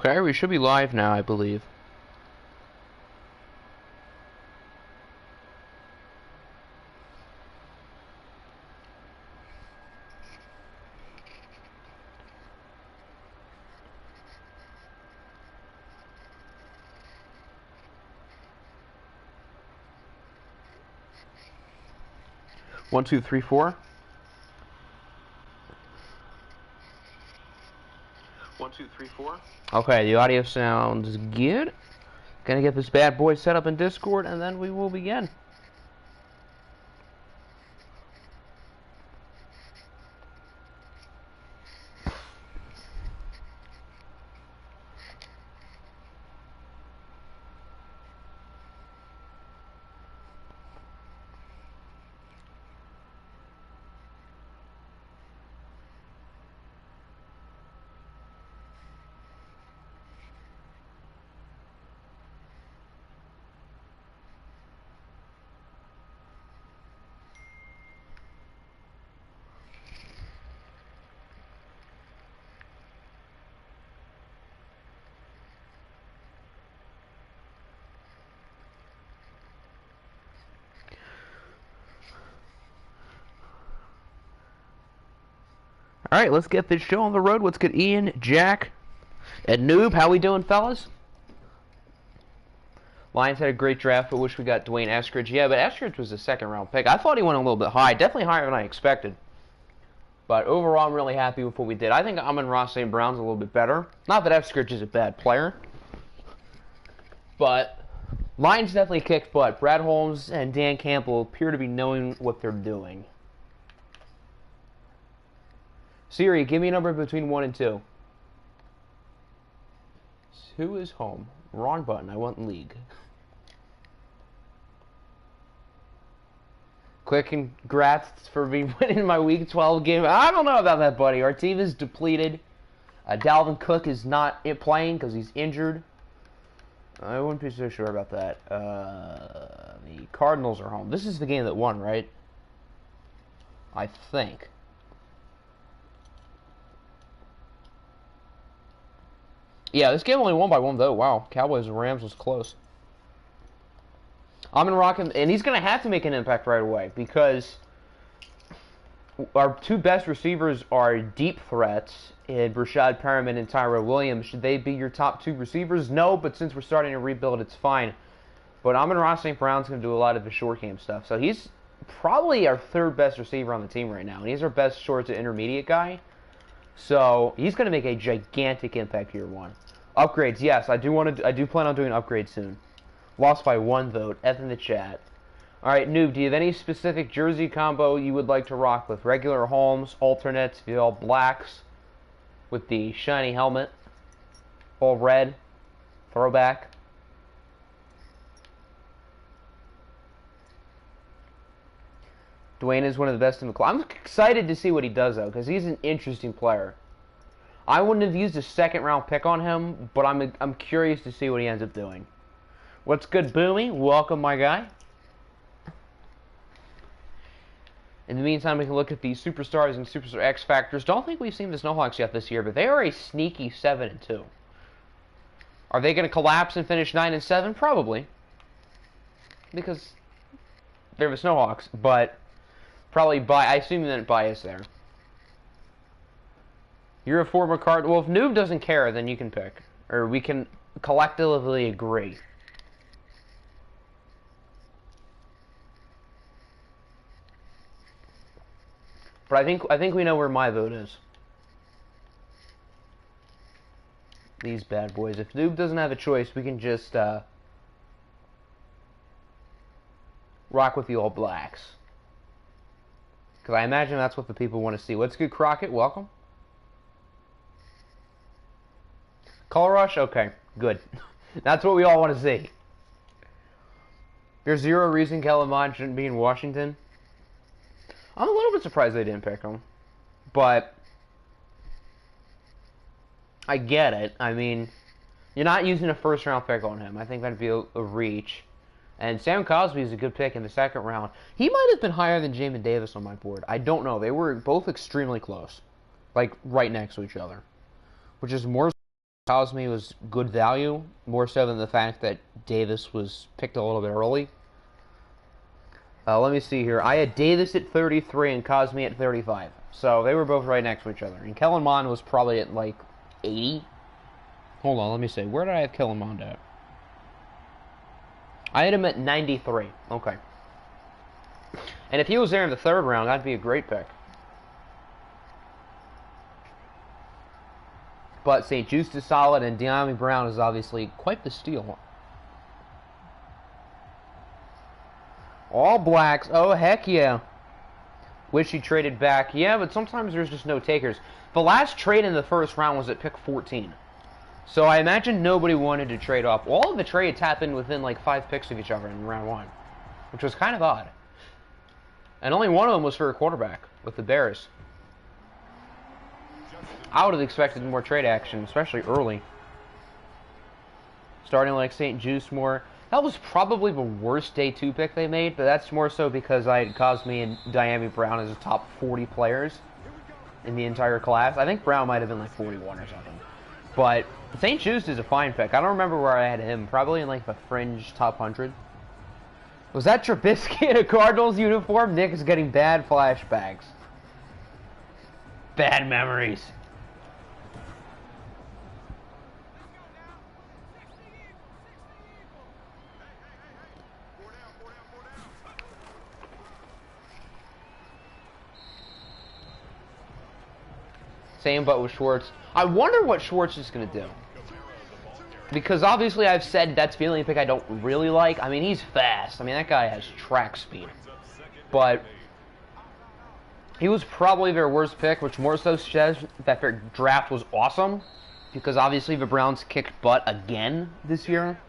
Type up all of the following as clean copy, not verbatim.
Okay, we should be live now, I believe. One, two, three, four. 1, 2, 3, 4. Okay, the audio sounds good. Gonna get this bad boy set up in Discord, and then we will begin. Alright, let's get this show on the road. Let's get Ian, Jack, and Noob. How we doing, fellas? Lions had a great draft, but wish we got Dwayne Eskridge. Yeah, but Eskridge was a second-round pick. I thought he went a little bit high. Definitely higher than I expected. But overall, I'm really happy with what we did. I think Amon-Ra St. Brown's a little bit better. Not that Eskridge is a bad player. But Lions definitely kicked butt. Brad Holmes and Dan Campbell appear to be knowing what they're doing. Siri, give me a number between 1 and 2. 2 is home. Wrong button. I want league. Quick congrats for me winning my Week 12 game. I don't know about that, buddy. Our team is depleted. Dalvin Cook is not playing because he's injured. I wouldn't be so sure about that. The Cardinals are home. This is the game that won, right? I think. Yeah, this game only won by 1, though. Wow. Cowboys and Rams was close. I'm going to rock him, and he's going to have to make an impact right away because our 2 best receivers are deep threats in Rashad Perriman and Tyrell Williams. Should they be your top 2 receivers? No, but since we're starting to rebuild, it's fine. But Amon-Ra St. Brown's going to do a lot of the short game stuff. So he's probably our 3rd best receiver on the team right now, and he's our best short to intermediate guy. So he's going to make a gigantic impact year 1. Upgrades, yes, I do plan on doing upgrades soon. Lost by 1 vote. F in the chat. All right, Noob, do you have any specific jersey combo you would like to rock with? Regular Holmes, alternates, all blacks with the shiny helmet, all red, throwback. Dwayne is one of the best in the club. I'm excited to see what he does, though, because he's an interesting player. I wouldn't have used a 2nd-round pick on him, but I'm curious to see what he ends up doing. What's good, Boomy? Welcome, my guy. In the meantime, we can look at the Superstars and Superstar X Factors. Don't think we've seen the Snowhawks yet this year, but they are a sneaky 7-2. Are they going to collapse and finish 9-7? Probably. Because they're the Snowhawks, but probably I assume that bias there. You're a former card. Well, if Noob doesn't care, then you can pick. Or we can collectively agree. But I think we know where my vote is. These bad boys. If Noob doesn't have a choice, we can just rock with the All Blacks. Because I imagine that's what the people want to see. What's good, Crockett? Welcome. Color Rush? Okay, good. That's what we all want to see. There's zero reason Kellen Mond shouldn't be in Washington. I'm a little bit surprised they didn't pick him. But I get it. I mean, you're not using a 1st-round pick on him. I think that'd be a reach. And Sam Cosby is a good pick in the 2nd round. He might have been higher than Jamin Davis on my board. I don't know. They were both extremely close. Like, right next to each other. Which is more Cosme was good value, more so than the fact that Davis was picked a little bit early. Let me see here. I had Davis at 33 and Cosme at 35. So they were both right next to each other. And Kellen Mond was probably at like 80. Hold on, let me see. Where did I have Kellen Mond at? I had him at 93. Okay. And if he was there in the third round, that'd be a great pick. But St. Juste is solid, and Dyami Brown is obviously quite the steal. All blacks. Oh, heck yeah. Wish he traded back. Yeah, but sometimes there's just no takers. The last trade in the first round was at pick 14. So I imagine nobody wanted to trade off. All of the trades happened within like 5 picks of each other in round 1, which was kind of odd. And only one of them was for a quarterback with the Bears. I would have expected more trade action, especially early. Starting like St. Juste more. That was probably the worst day 2 pick they made, but that's more so because I had Cosme and Dyami Brown as the top 40 players in the entire class. I think Brown might have been like 41 or something. But St. Juste is a fine pick. I don't remember where I had him. Probably in like the fringe top 100. Was that Trubisky in a Cardinals uniform? Nick is getting bad flashbacks. Bad memories. Same but with Schwartz. I wonder what Schwartz is going to do. Because obviously I've said that's the only pick I don't really like. I mean, he's fast. I mean, that guy has track speed. But he was probably their worst pick, which more so says that their draft was awesome. Because obviously the Browns kicked butt again this year.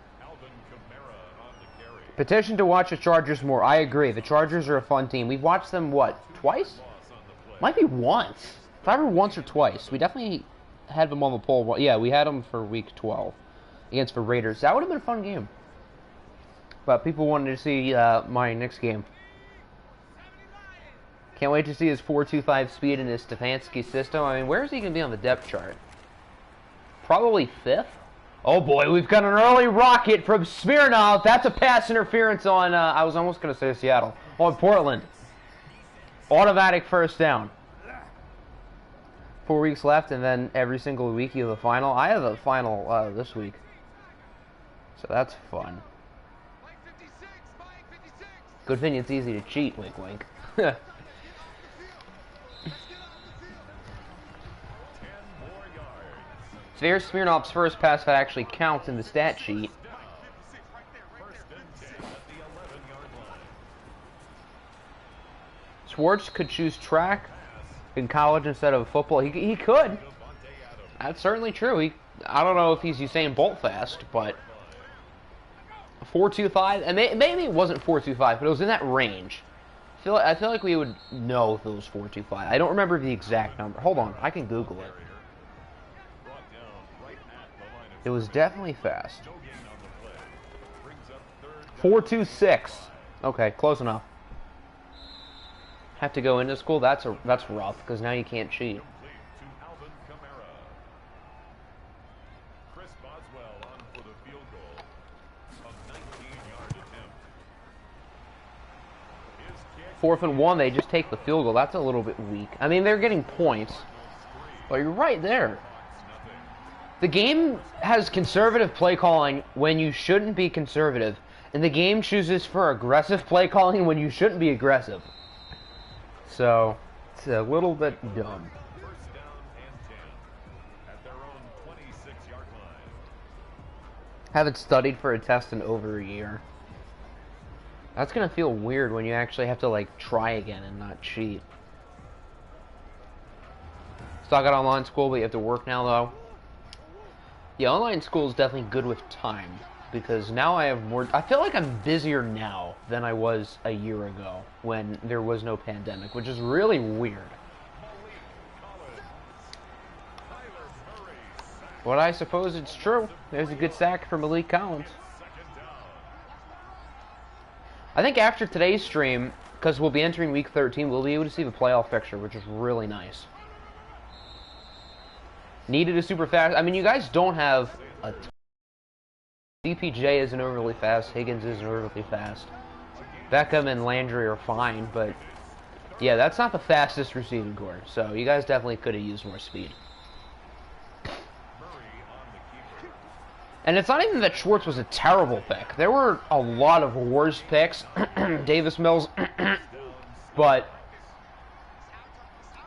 Petition to watch the Chargers more. I agree. The Chargers are a fun team. We've watched them, what, twice? Might be once. If I remember once or twice. We definitely had them on the poll. Yeah, we had them for week 12 against the Raiders. That would have been a fun game. But people wanted to see my next game. Can't wait to see his 4.25 speed in his Stefanski system. I mean, where is he going to be on the depth chart? Probably 5th? Oh boy, we've got an early rocket from Smirnov. That's a pass interference on, I was almost going to say Seattle. On Portland. Automatic first down. 4 weeks left, and then every single week you have a final. I have a final this week. So that's fun. Good thing it's easy to cheat, wink wink. There's Smirnov's first pass that actually counts in the stat sheet. Schwartz could choose track in college instead of football. He could. That's certainly true. I don't know if he's Usain Bolt fast, but 4.25, and maybe it wasn't 4.25, but it was in that range. I feel like we would know if it was 4.25. I don't remember the exact number. Hold on, I can Google it. It was definitely fast. 4.26. Okay, close enough. Have to go into school? That's rough, because now you can't cheat. Fourth and 1, they just take the field goal. That's a little bit weak. I mean, they're getting points, but you're right there. The game has conservative play calling when you shouldn't be conservative, and the game chooses for aggressive play calling when you shouldn't be aggressive. So, it's a little bit dumb. Haven't studied for a test in over a year. That's going to feel weird when you actually have to, like, try again and not cheat. Still got online school, but you have to work now, though. Yeah, online school is definitely good with time, because now I have more... I feel like I'm busier now than I was a year ago when there was no pandemic, which is really weird. But I suppose it's true. There's a good sack for Malik Collins. I think after today's stream, because we'll be entering week 13, we'll be able to see the playoff picture, which is really nice. Needed a super fast. I mean, you guys don't have a. DPJ isn't overly fast. Higgins isn't overly fast. Beckham and Landry are fine, but yeah, that's not the fastest receiving core. So you guys definitely could have used more speed. And it's not even that Schwartz was a terrible pick. There were a lot of worse picks. Davis Mills. but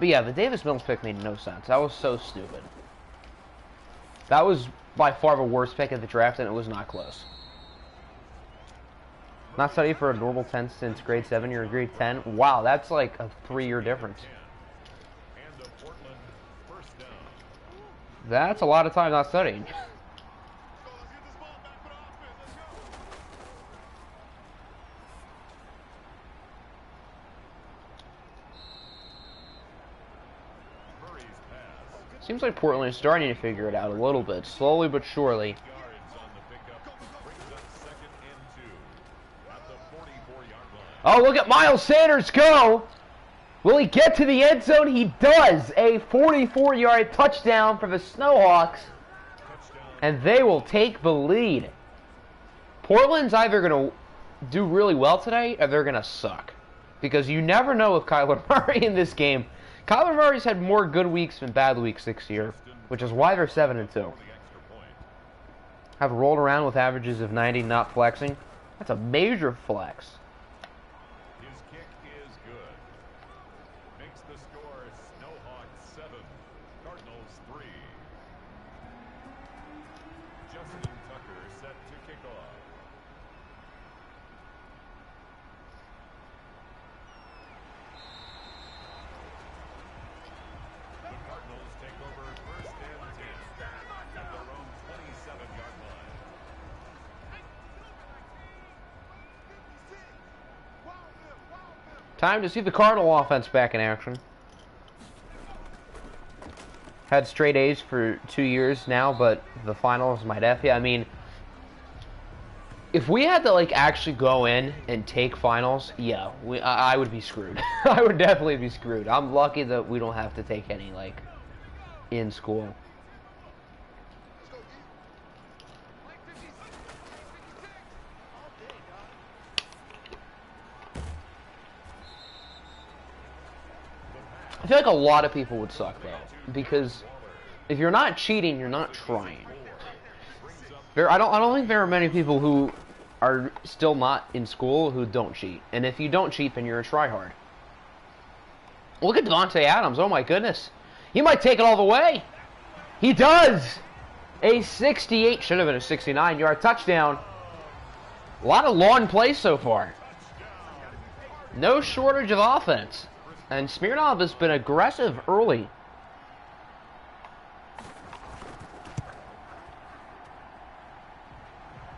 yeah, the Davis Mills pick made no sense. That was so stupid. That was by far the worst pick of the draft, and it was not close. Not studied for a normal 10 since grade 7. You're in grade 10. Wow, that's like a 3-year difference. That's a lot of time not studying. Seems like Portland is starting to figure it out a little bit, slowly but surely. Oh, look at Miles Sanders go! Will he get to the end zone? He does! A 44-yard touchdown for the Snowhawks. And they will take the lead. Portland's either going to do really well today, or they're going to suck. Because you never know with Kyler Murray in this game. Kyler Murray's had more good weeks than bad weeks this year, which is why they're 7-2. Have rolled around with averages of 90, not flexing. That's a major flex. His kick is good. Makes the score Snowhawks 7, Cardinals 3. Justin Tucker set to kick off. Time to see the Cardinal offense back in action. Had straight A's for 2 years now, but the finals might F you. I mean, if we had to like actually go in and take finals, yeah, I would be screwed. I would definitely be screwed. I'm lucky that we don't have to take any like in school. I feel like a lot of people would suck, though, because if you're not cheating, you're not trying. I don't think there are many people who are still not in school who don't cheat. And if you don't cheat, then you're a tryhard. Look at Devontae Adams. Oh, my goodness. He might take it all the way. He does. A 68, should have been a 69-yard touchdown. A lot of long plays so far. No shortage of offense. And Smirnov has been aggressive early.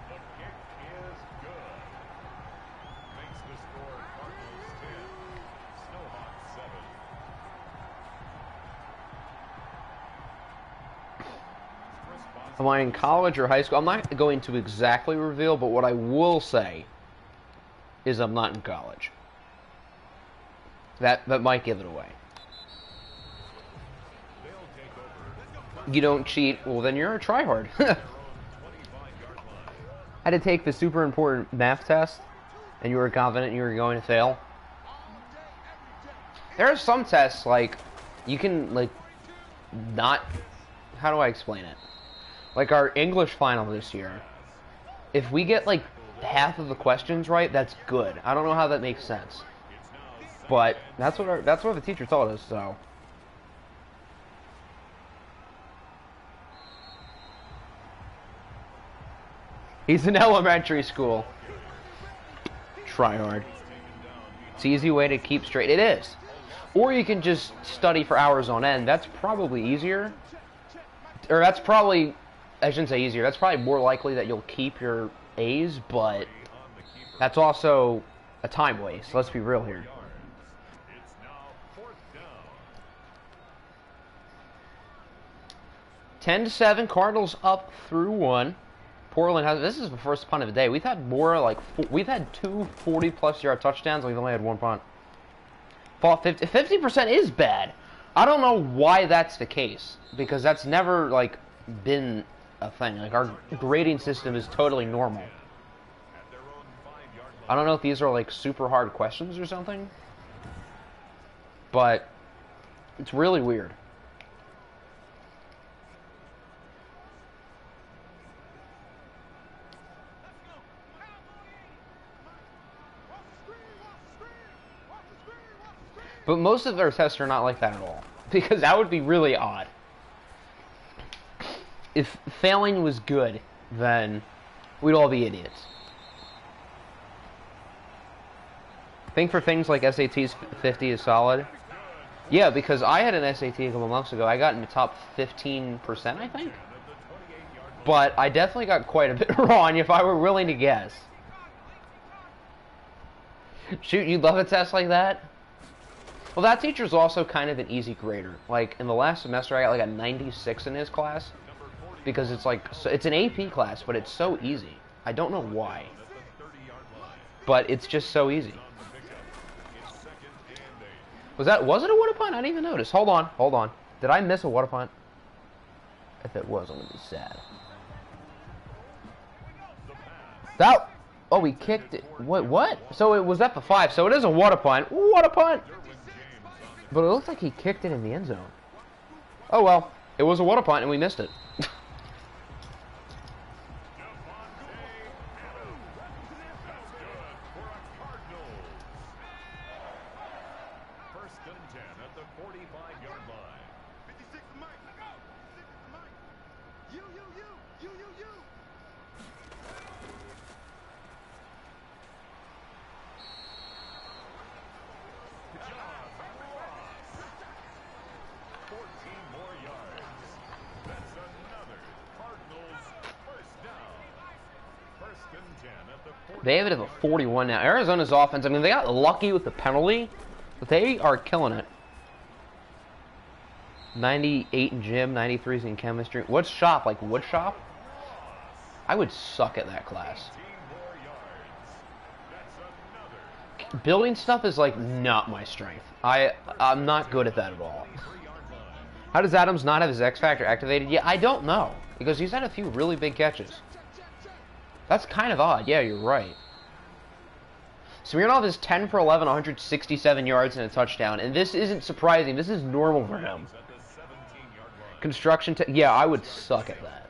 The kick is good. Makes the score Cardinals 10, Snowhawks 7. Am I in college or high school? I'm not going to exactly reveal, but what I will say is I'm not in college. That might give it away. You don't cheat, well then you're a tryhard. I had to take the super important math test, and you were confident you were going to fail. There are some tests, like, you can, like, not... How do I explain it? Like our English final this year, if we get, like, half of the questions right, that's good. I don't know how that makes sense. But that's what the teacher told us, so. He's in elementary school. Try hard. It's an easy way to keep straight. It is. Or you can just study for hours on end. That's probably easier. Or that's probably, I shouldn't say easier, that's probably more likely that you'll keep your A's, but that's also a time waste. Let's be real here. 10-7, Cardinals up through 1. Portland has. This is the first punt of the day. We've had more like we've had 2 40-plus yard touchdowns. We've only had 1 punt. Fought 50% is bad. I don't know why that's the case, because that's never, like, been a thing. Like, our grading system is totally normal. I don't know if these are, like, super hard questions or something, but it's really weird. But most of their tests are not like that at all, because that would be really odd. If failing was good, then we'd all be idiots. I think for things like SATs, 50 is solid. Yeah, because I had an SAT a couple months ago. I got in the top 15%, I think. But I definitely got quite a bit wrong if I were willing to guess. Shoot, you'd love a test like that? Well, that teacher's also kind of an easy grader. Like, in the last semester, I got like a 96 in his class. Because it's like, it's an AP class, but it's so easy. I don't know why. But it's just so easy. Was it a water punt? I didn't even notice. Hold on. Did I miss a water punt? If it was, I'm gonna be sad. That, oh, we kicked it. What? So it was at the 5. So it is a water punt. Water punt. But it looks like he kicked it in the end zone. Oh well, it was a water punt and we missed it. They have it at the 41 now. Arizona's offense, I mean, they got lucky with the penalty, but they are killing it. 98 in gym, 93s in chemistry. What's shop? Like wood shop? I would suck at that class. Building stuff is like not my strength. I'm not good at that at all. How does Adams not have his X Factor activated? Yeah, I don't know. Because he's had a few really big catches. That's kind of odd. Yeah, you're right. Smirnov is 10 for 11, 167 yards and a touchdown. And this isn't surprising. This is normal for him. Construction, yeah, I would suck at that.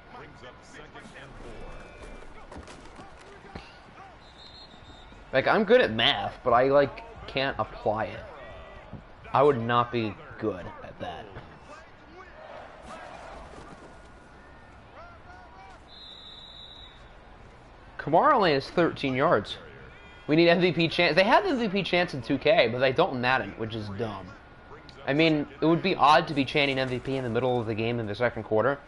Like, I'm good at math, but I, like, can't apply it. I would not be good at that. Kamara only has 13 yards. We need MVP chance. They have MVP chance in 2K, but they don't in Madden, which is dumb. I mean, it would be odd to be chanting MVP in the middle of the game in the second quarter.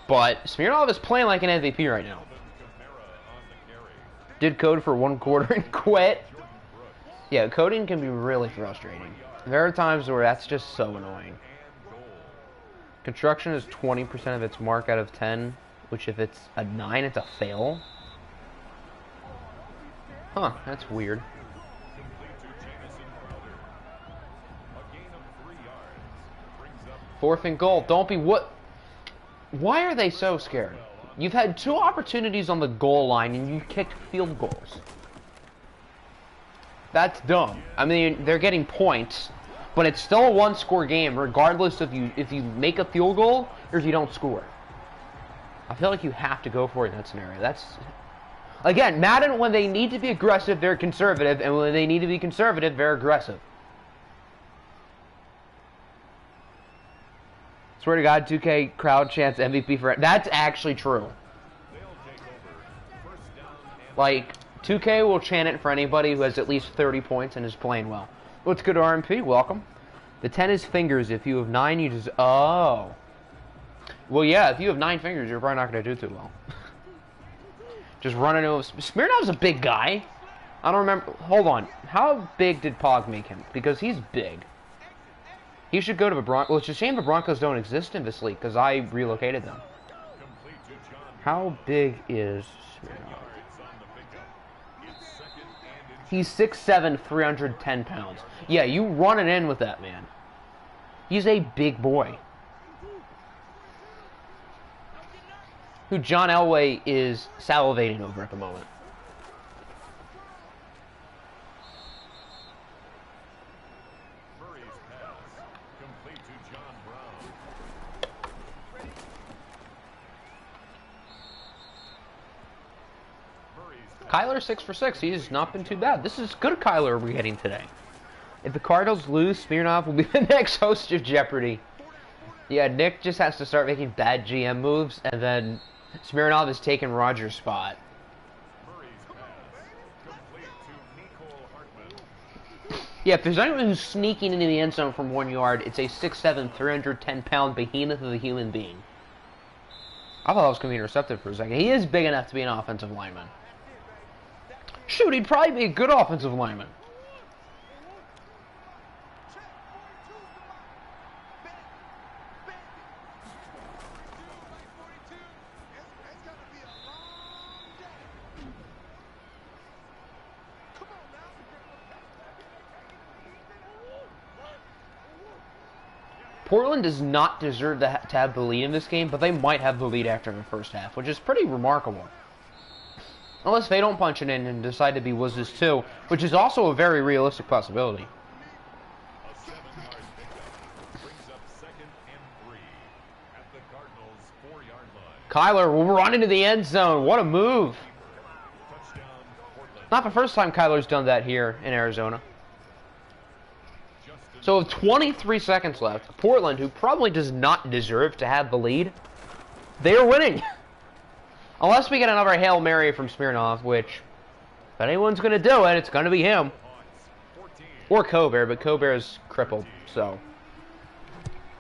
But Smirnov is playing like an MVP right now. Did code for 1 quarter and quit. Yeah, coding can be really frustrating. There are times where that's just so annoying. Construction is 20% of its mark out of 10. Which, if it's a 9, it's a fail. Huh, that's weird. 4th and goal. Don't be what? Why are they so scared? You've had 2 opportunities on the goal line and you kicked field goals. That's dumb. I mean, they're getting points, but it's still a 1-score game, regardless if you make a field goal or if you don't score. I feel like you have to go for it in that scenario. That's, again, Madden, when they need to be aggressive, they're conservative, and when they need to be conservative, they're aggressive. Swear to God, 2K crowd chants MVP for it. That's actually true. Like, 2K will chant it for anybody who has at least 30 points and is playing well. What's good, RMP? Welcome. The 10 is fingers. If you have 9, you just... Oh. Well, yeah, if you have 9 fingers, you're probably not going to do too well. Just running into him. Smirnov's a big guy. I don't remember. Hold on. How big did Pog make him? Because he's big. He should go to the Broncos. Well, it's a shame the Broncos don't exist in this league because I relocated them. How big is Smirnov? He's 6'7", 310 pounds. Yeah, you run it in with that man. He's a big boy. Who John Elway is salivating over at the moment. Murray's pass complete to John Brown. Murray's pass. Kyler 6 for 6. He's not been too bad. This is good Kyler we're getting today. If the Cardinals lose, Smirnoff will be the next host of Jeopardy. Yeah, Nick just has to start making bad GM moves, and then Smirnoff is taking Roger's spot. Murray's pass complete to Nicole Hartman. Yeah, if there's anyone who's sneaking into the end zone from 1 yard, it's a 6'7", 310-pound behemoth of a human being. I thought I was going to be intercepted for a second. He is big enough to be an offensive lineman. Shoot, he'd probably be a good offensive lineman. Portland does not deserve to have the lead in this game, but they might have the lead after the first half, which is pretty remarkable. Unless they don't punch it in and decide to be wuzzes too, which is also a very realistic possibility. A 7-yard pickup brings up 2nd and 3 at the Cardinals' 4-yard line. Kyler will run into the end zone. What a move. Touchdown, Portland. Not the first time Kyler's done that here in Arizona. Justin So with 23 seconds left, Portland, who probably does not deserve to have the lead, they are winning. Unless we get another Hail Mary from Smirnoff, which, if anyone's going to do it, it's going to be him. Hawks 14. Or Colbert, but Colbert's crippled, so.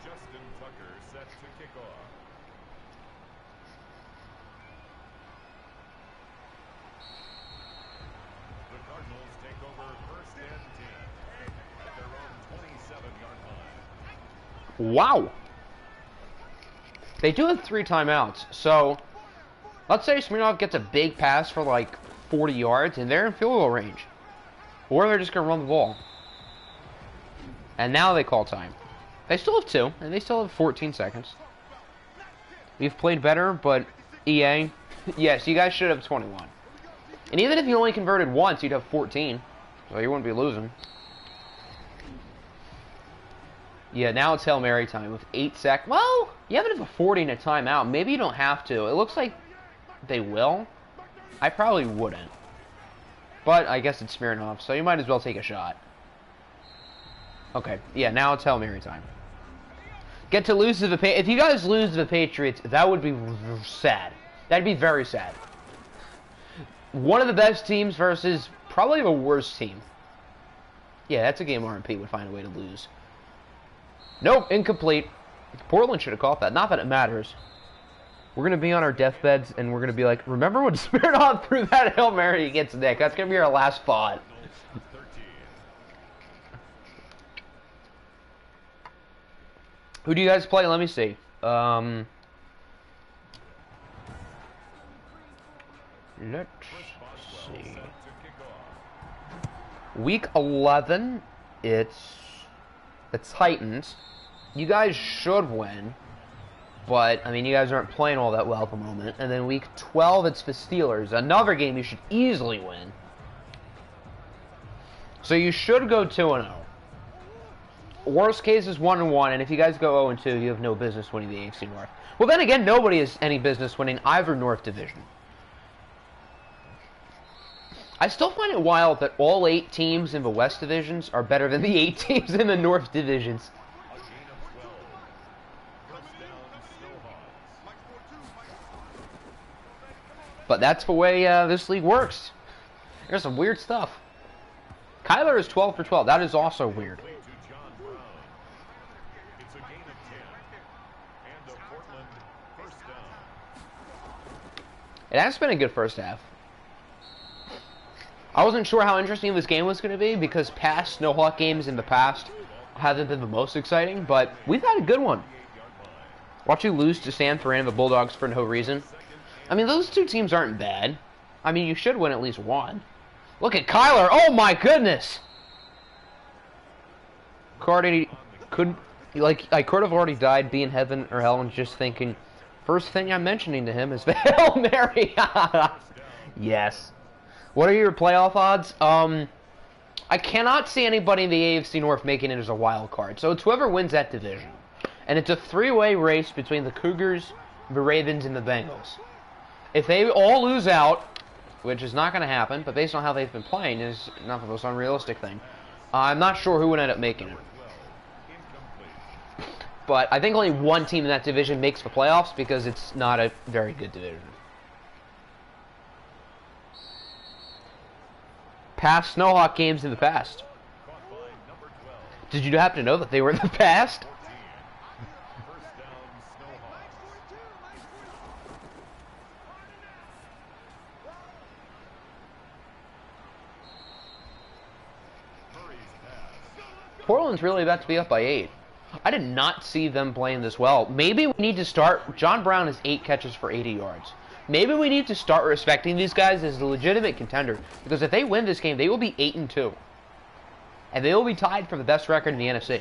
Justin Tucker set to kick off. The Cardinals take over 1st and 10 at their own 27-yard line. Wow. They do have 3 timeouts, so let's say Smirnoff gets a big pass for like 40 yards and they're in field goal range. Or they're just going to run the ball. And now they call time. They still have 2, and they still have 14 seconds. We've played better, but EA, yes, you guys should have 21. And even if you only converted once, you'd have 14. So you wouldn't be losing. Yeah, now it's Hail Mary time with 8 seconds. Well, you have it a 40 and a timeout. Maybe you don't have to. It looks like they will. I probably wouldn't. But I guess it's Smirnoff, so you might as well take a shot. Okay, yeah, now it's Hail Mary time. Get to lose to the if you guys lose to the Patriots, that would be sad. That'd be very sad. One of the best teams versus probably the worst team. Yeah, that's a game RMP would find a way to lose. Nope, incomplete. Portland should have caught that. Not that it matters. We're going to be on our deathbeds, and we're going to be like, remember when Smirnoff threw that Hail Mary against Nick? That's going to be our last thought. 13. Who do you guys play? Let me see. Let's see. Set to kick off. Week 11, it's the Titans. You guys should win. But, I mean, you guys aren't playing all that well at the moment. And then week 12, it's the Steelers. Another game you should easily win. So you should go 2-0. Worst case is 1-1, and if you guys go 0-2, you have no business winning the AFC North. Well, then again, nobody has any business winning either North Division. I still find it wild that all 8 teams in the West Divisions are better than the 8 teams in the North Divisions. A gain of 12. First down, Snowhawks. But that's the way this league works. There's some weird stuff. Kyler is 12 for 12. That is also weird. Complete to John Brown. It's a gain of 10. And a Portland first down. It has been a good first half. I wasn't sure how interesting this game was going to be because past Snowhawk games in the past haven't been the most exciting, but we've had a good one. Watch you lose to San Fran and the Bulldogs for no reason. I mean, those 2 teams aren't bad. I mean, you should win at least 1. Look at Kyler. Oh, my goodness. Cardi couldn't. Like, I could have already died, be in heaven or hell, and just thinking, first thing I'm mentioning to him is the Hail Mary. Yes. What are your playoff odds? I cannot see anybody in the AFC North making it as a wild card. So it's whoever wins that division. And it's a three-way race between the Cougars, the Ravens, and the Bengals. If they all lose out, which is not going to happen, but based on how they've been playing, is not the most unrealistic thing. I'm not sure who would end up making it. But I think only one team in that division makes the playoffs because it's not a very good division. Past Snowhawk games in the past. Did you happen to know that they were in the past? Portland's really about to be up by 8. I did not see them playing this well. Maybe we need to start... John Brown has 8 catches for 80 yards. Maybe we need to start respecting these guys as a legitimate contender. Because if they win this game, they will be 8-2. And they will be tied for the best record in the NFC.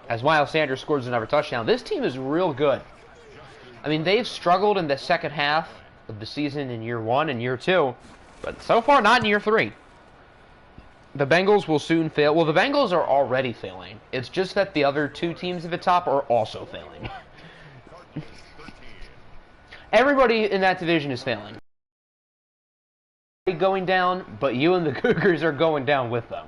As Miles Sanders scores another touchdown. This team is real good. I mean, they've struggled in the second half of the season in year 1 and year 2. But so far, not in year 3. The Bengals will soon fail. Well, the Bengals are already failing. It's just that the other 2 teams at the top are also failing. Everybody in that division is failing. Going down, but you and the Cougars are going down with them.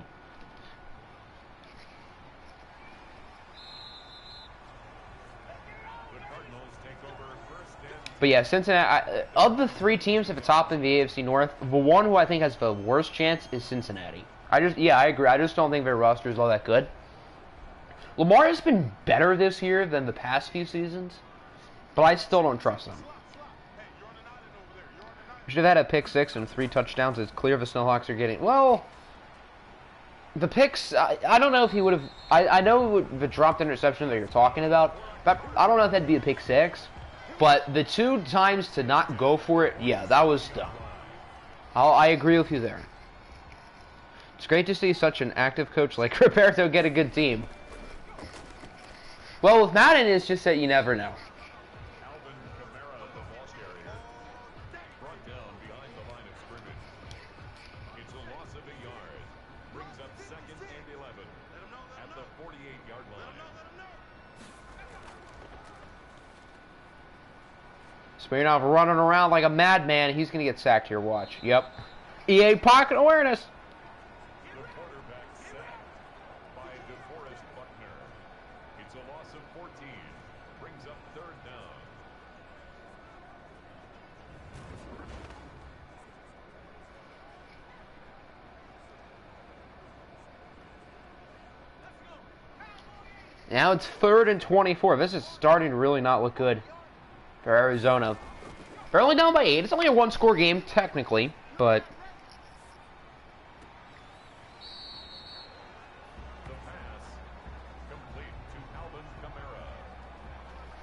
But yeah, Cincinnati, of the 3 teams at the top in the AFC North, the one who I think has the worst chance is Cincinnati. I agree. I just don't think their roster is all that good. Lamar has been better this year than the past few seasons, but I still don't trust them. We should have had a pick 6 and 3 touchdowns. It's clear the Snowhawks are getting... Well, the picks... I don't know if he would have... I know the dropped interception that you're talking about, but I don't know if that'd be a pick 6. But the 2 times to not go for it, yeah, that was dumb. I agree with you there. It's great to see such an active coach like Roberto get a good team. Well, with Madden, it's just that you never know. It's a loss of a yard. Brings up 2nd and 11 at the 48-yard line. Smirnoff running around like a madman. He's going to get sacked here, watch. Yep. EA pocket awareness. The quarterback sacked by DeForest Buckner. It's a loss of 14. Brings up 3rd down. Now it's 3rd and 24. This is starting to really not look good for Arizona. They're only down by 8. It's only a 1-score game, technically, but... The pass complete to Alvin Kamara.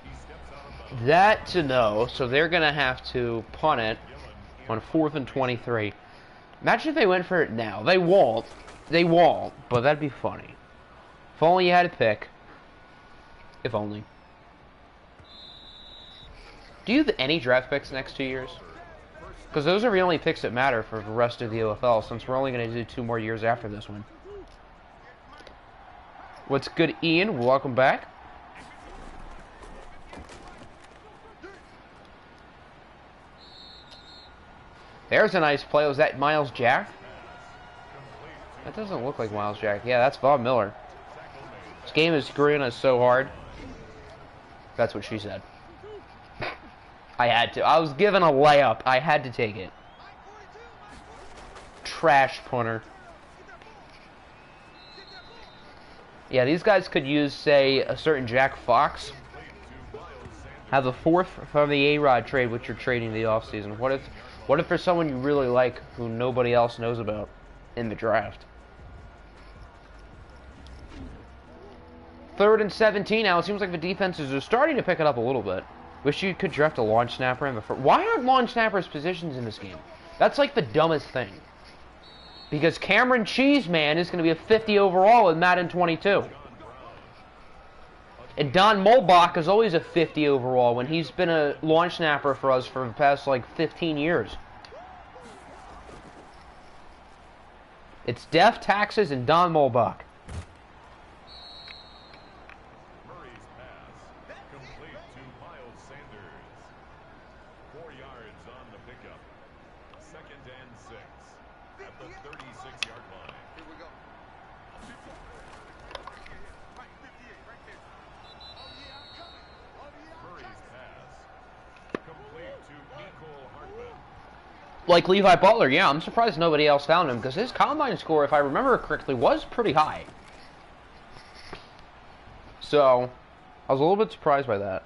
He steps out of bounds. That to know, so they're going to have to punt it on 4th and 23. Imagine if they went for it now. They won't. They won't, but that'd be funny. If only you had a pick. If only. Do you have any draft picks the next 2 years? Because those are the only picks that matter for the rest of the OFL, since we're only going to do 2 more years after this one. What's good, Ian? Welcome back. There's a nice play. Was that Miles Jack? That doesn't look like Miles Jack. Yeah, that's Bob Miller. This game is screwing us so hard. That's what she said. I had to. I was given a layup. I had to take it. Trash punter. Yeah, these guys could use, say, a certain Jack Fox. Have a 4th from the A-Rod trade, which you're trading in the offseason. What if there's someone you really like who nobody else knows about in the draft? 3rd and 17 now. It seems like the defenses are starting to pick it up a little bit. Wish you could draft a launch snapper in the first. Why aren't launch snappers positions in this game? That's like the dumbest thing. Because Cameron Cheeseman is going to be a 50 overall in Madden 22. And Don Mulbach is always a 50 overall when he's been a launch snapper for us for the past, like, 15 years. It's Def, Taxes, and Don Mulbach. Murray's pass complete to Miles Sanders. 4 yards on the pickup. 2nd and 6 at the 36-yard line. Here we go. Murray's pass complete to Nicole Hartman. Like Levi Butler, yeah, I'm surprised nobody else found him, because his combine score, if I remember correctly, was pretty high. So, I was a little bit surprised by that.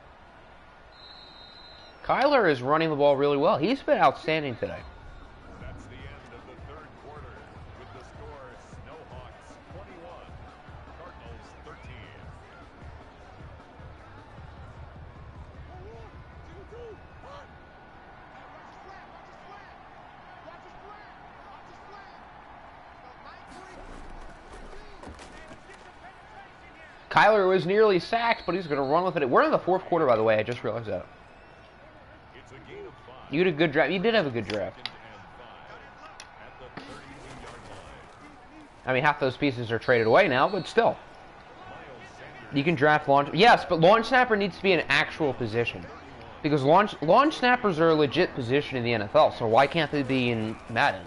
Kyler is running the ball really well. He's been outstanding today. That's the end of the 3rd quarter with the score Snowhawks 21, Cardinals 13. Kyler was nearly sacked, but he's going to run with it. We're in the 4th quarter, by the way. I just realized that. It's a gain of 5. You had a good draft. You did have a good draft. 2nd and 5 at the 32-yard line. I mean, half those pieces are traded away now, but still. Miles Sanders You can draft launch. Yes, but launch snapper needs to be an actual position. Because launch snappers are a legit position in the NFL, so why can't they be in Madden?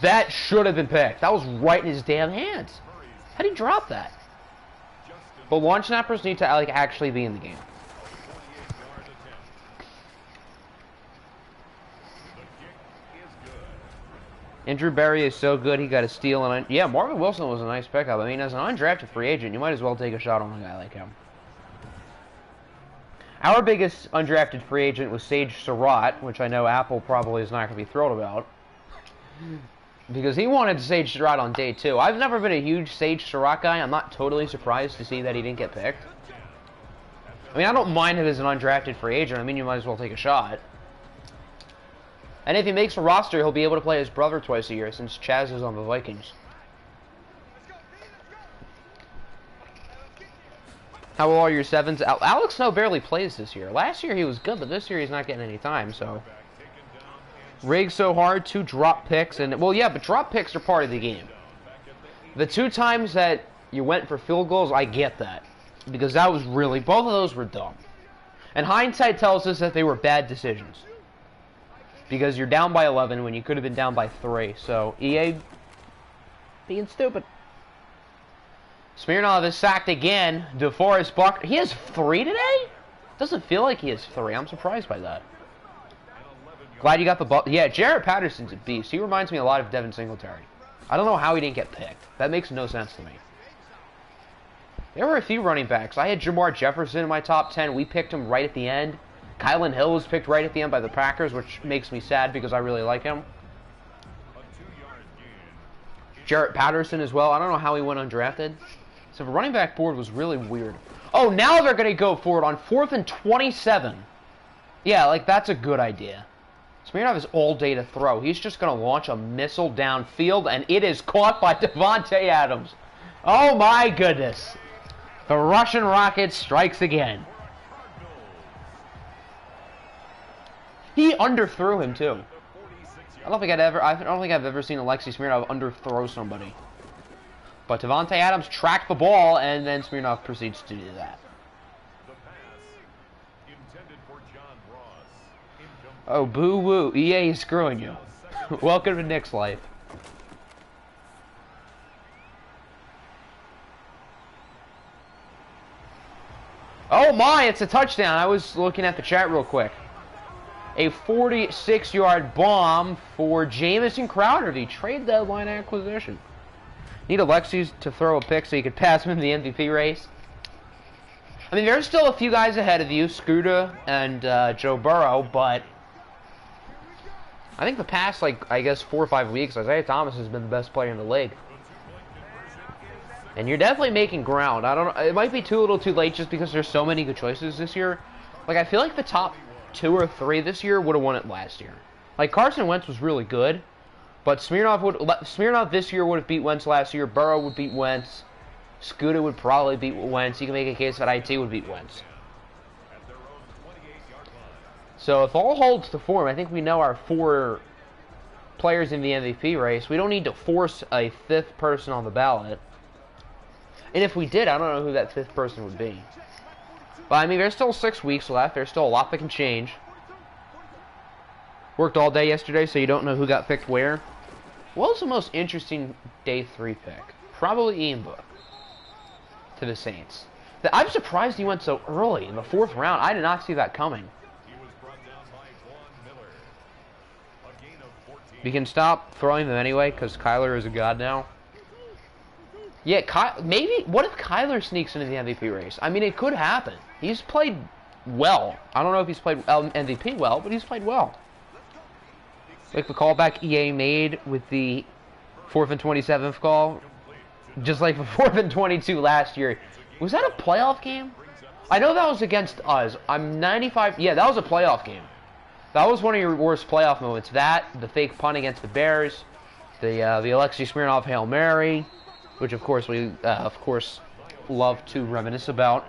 That should have been picked. That was right in his damn hands. How did he drop that? But launch snappers need to like actually be in the game. 48-yard attempt. The kick is good. Andrew Berry is so good, he got a steal. And yeah, Marvin Wilson was a nice pickup. I mean, as an undrafted free agent, you might as well take a shot on a guy like him. Our biggest undrafted free agent was Sage Surratt, which I know Apple probably is not going to be thrilled about. Because he wanted Sage Surratt on day 2. I've never been a huge Sage Surratt guy. I'm not totally surprised to see that he didn't get picked. I mean, I don't mind him as an undrafted free agent. I mean, you might as well take a shot. And if he makes a roster, he'll be able to play his brother twice a year since Chaz is on the Vikings. How are your 7s? Alex Snow barely plays this year. Last year he was good, but this year he's not getting any time, so... Rigged so hard, 2 drop picks, and well, yeah, but drop picks are part of the game. The 2 times that you went for field goals, I get that, because that was really both of those were dumb. And hindsight tells us that they were bad decisions, because you're down by 11 when you could have been down by 3. So EA being stupid. Smirnov is sacked again. DeForest Buckner, he has 3 today. Doesn't feel like he has 3. I'm surprised by that. Glad you got the ball. Yeah, Jarrett Patterson's a beast. He reminds me a lot of Devin Singletary. I don't know how he didn't get picked. That makes no sense to me. There were a few running backs. I had Jamar Jefferson in my top 10. We picked him right at the end. Kylan Hill was picked right at the end by the Packers, which makes me sad because I really like him. Jarrett Patterson as well. I don't know how he went undrafted. So the running back board was really weird. Oh, now they're going to go for it on 4th and 27. Yeah, like, that's a good idea. Smirnov has all day to throw. He's just going to launch a missile downfield, and it is caught by Devontae Adams. Oh, my goodness. The Russian Rocket strikes again. He underthrew him, too. I don't think I've ever seen Alexei Smirnov underthrow somebody. But Devontae Adams tracked the ball, and then Smirnov proceeds to do that. Oh, boo-woo. EA is screwing you. Welcome to Nick's life. Oh my, it's a touchdown. I was looking at the chat real quick. A 46-yard bomb for Jamison Crowder, the trade deadline acquisition. Need Alexis to throw a pick so you could pass him in the MVP race. I mean, there's still a few guys ahead of you, Scooter and Joe Burrow, but I think the past, like, I guess 4 or 5 weeks, Isaiah Thomas has been the best player in the league. And you're definitely making ground. I don't know. It might be a little too late just because there's so many good choices this year. Like, I feel like the top 2 or 3 this year would have won it last year. Like, Carson Wentz was really good, But Smirnoff this year would have beat Wentz last year. Burrow would beat Wentz. Scooter would probably beat Wentz. You can make a case that IT would beat Wentz. So if all holds to form, I think we know our 4 players in the MVP race. We don't need to force a 5th person on the ballot. And if we did, I don't know who that 5th person would be. But I mean, there's still 6 weeks left. There's still a lot that can change. Worked all day yesterday, so you don't know who got picked where. What was the most interesting day 3 pick? Probably Ian Book to the Saints. I'm surprised he went so early in the 4th round. I did not see that coming. We can stop throwing them anyway, because Kyler is a god now. Yeah, maybe. What if Kyler sneaks into the MVP race? I mean, it could happen. He's played well. I don't know if he's played MVP well, but he's played well. Like the callback EA made with the 4th and 27th call. Just like the 4th and 22 last year. Was that a playoff game? I know that was against us. I'm 95. Yeah, that was a playoff game. That was one of your worst playoff moments. That, the fake punt against the Bears, the Alexei Smirnoff Hail Mary, which of course we love to reminisce about.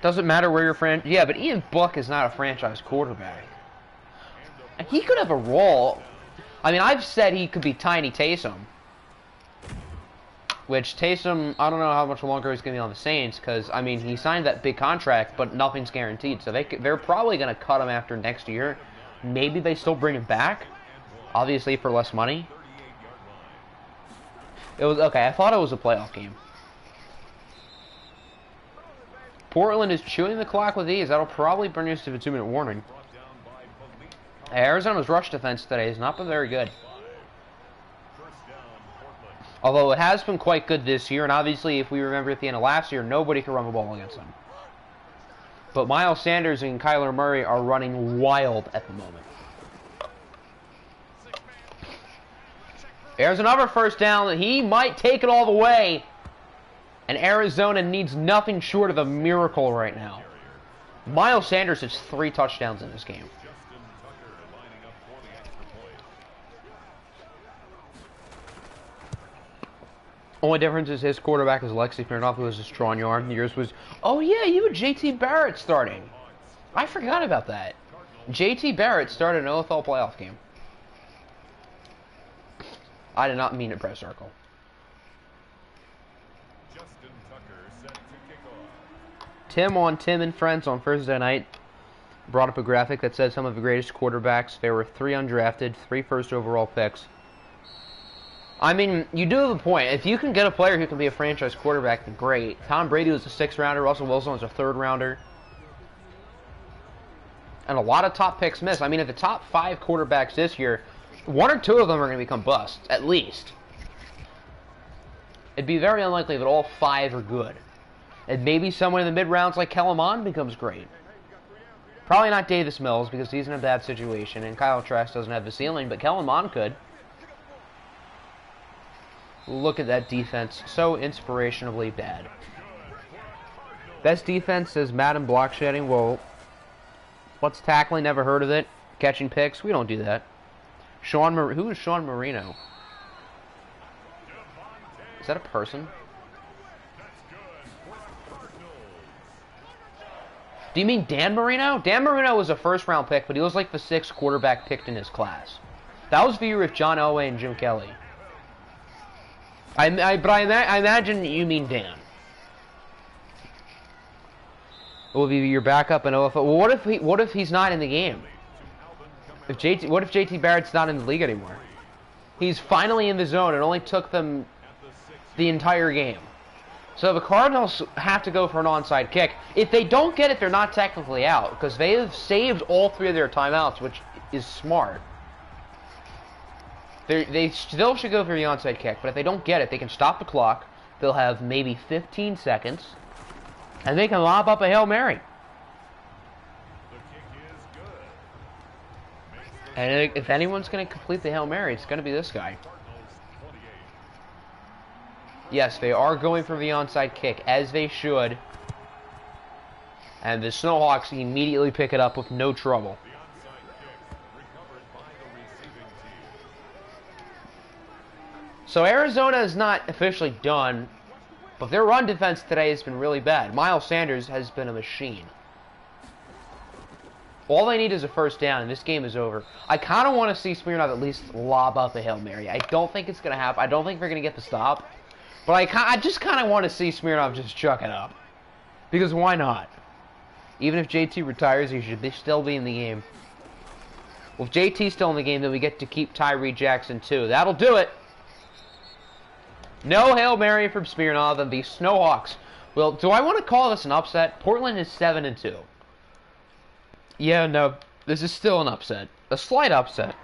Doesn't matter where you're yeah, but Ian Book is not a franchise quarterback. And he could have a role. I mean, I've said he could be Tiny Taysom. Which, Taysom, I don't know how much longer he's going to be on the Saints, because, I mean, he signed that big contract, but nothing's guaranteed. So they're probably going to cut him after next year. Maybe they still bring him back, obviously for less money. It was, okay, I thought it was a playoff game. Portland is chewing the clock with ease. That'll probably bring us to the 2-minute warning. Arizona's rush defense today has not been very good. Although it has been quite good this year, and obviously if we remember at the end of last year, nobody could run the ball against them. But Miles Sanders and Kyler Murray are running wild at the moment. There's another first down. He might take it all the way. And Arizona needs nothing short of a miracle right now. Miles Sanders has 3 touchdowns in this game. Only difference is his quarterback is Alexei Smirnoff, who has a strong arm. Yours was, oh yeah, you had JT Barrett starting. I forgot about that. JT Barrett started an OFL playoff game. I did not mean to press circle. Tim on Tim and Friends on Thursday night brought up a graphic that says some of the greatest quarterbacks. There were 3 undrafted, 3 first overall picks. I mean, you do have a point. If you can get a player who can be a franchise quarterback, then great. Tom Brady was a 6th rounder. Russell Wilson was a 3rd rounder. And a lot of top picks missed. I mean, at the top 5 quarterbacks this year, 1 or 2 of them are going to become busts, at least. It'd be very unlikely that all 5 are good. And maybe someone in the mid-rounds like Kellen Mond becomes great. Probably not Davis Mills, because he's in a bad situation, and Kyle Trask doesn't have the ceiling, but Kellen Mond could. Look at that defense. So inspirationally bad. Best defense is Madden block shedding. Well, what's tackling? Never heard of it. Catching picks? We don't do that. Who is Sean Marino? Is that a person? Do you mean Dan Marino? Dan Marino was a 1st-round pick, but he was like the 6th quarterback picked in his class. That was the year with John Elway and Jim Kelly. I imagine you mean Dan. Will be your backup in OFL. Well, what if he's not in the game? What if JT Barrett's not in the league anymore? He's finally in the zone. It only took them the entire game. So the Cardinals have to go for an onside kick. If they don't get it, they're not technically out, because they have saved all 3 of their timeouts, which is smart. They still should go for the onside kick, but if they don't get it, they can stop the clock. They'll have maybe 15 seconds, and they can lob up a Hail Mary. And if anyone's going to complete the Hail Mary, it's going to be this guy. Yes, they are going for the onside kick, as they should. And the Snowhawks immediately pick it up with no trouble. So Arizona is not officially done, but their run defense today has been really bad. Miles Sanders has been a machine. All they need is a first down, and this game is over. I kind of want to see Smirnoff at least lob up a Hail Mary. I don't think it's going to happen. I don't think they're going to get the stop. But I just kind of want to see Smirnoff just chuck it up. Because why not? Even if JT retires, he should still be in the game. Well, if JT's still in the game, then we get to keep Tyree Jackson, too. That'll do it. No Hail Mary from Smirnoff, and the Snowhawks. Well, do I want to call this an upset? Portland is 7-2. Yeah, no, this is still an upset. A slight upset.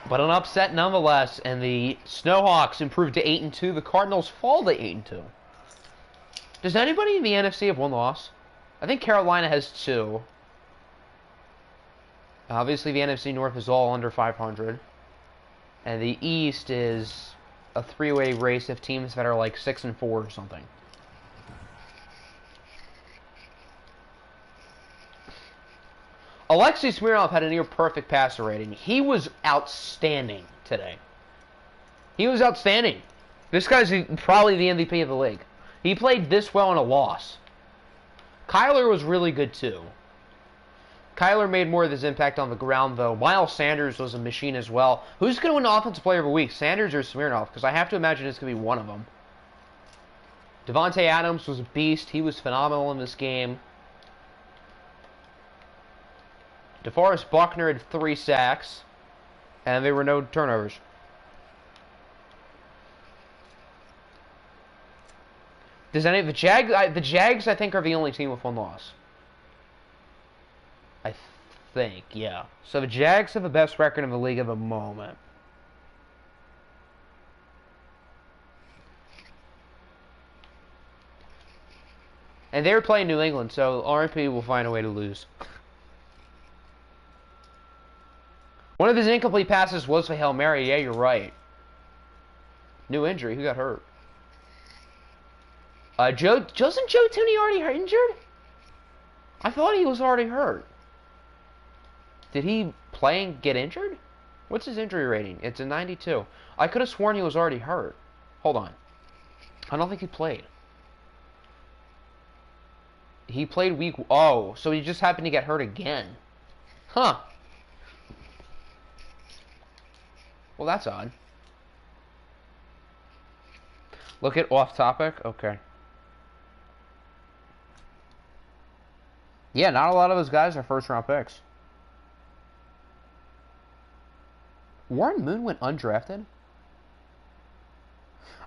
But an upset nonetheless, and the Snowhawks improved to 8-2. The Cardinals fall to 8-2. Does anybody in the NFC have one loss? I think Carolina has 2. Obviously, the NFC North is all under 500. And the East is a 3-way race of teams that are like 6-4 or something. Alexei Smirnoff had a near-perfect passer rating. He was outstanding today. He was outstanding. This guy's probably the MVP of the league. He played this well in a loss. Kyler was really good, too. Kyler made more of his impact on the ground, though. Miles Sanders was a machine as well. Who's going to win Offensive Player of the Week, Sanders or Smirnoff? Because I have to imagine it's going to be one of them. Devontae Adams was a beast. He was phenomenal in this game. DeForest Buckner had 3 sacks, and there were no turnovers. Does any of the Jags? I think are the only team with one loss. I think, yeah. So the Jags have the best record in the league at the moment. And they're playing New England, so RMP will find a way to lose. One of his incomplete passes was for Hail Mary. Yeah, you're right. New injury. Who got hurt? Wasn't Joe Tooney already injured? I thought he was already hurt. Did he play and get injured? What's his injury rating? It's a 92. I could have sworn he was already hurt. Hold on. I don't think he played. He played week... Oh, so he just happened to get hurt again. Huh. Well, that's odd. Look at off topic. Okay. Yeah, not a lot of those guys are first-round picks. Warren Moon went undrafted?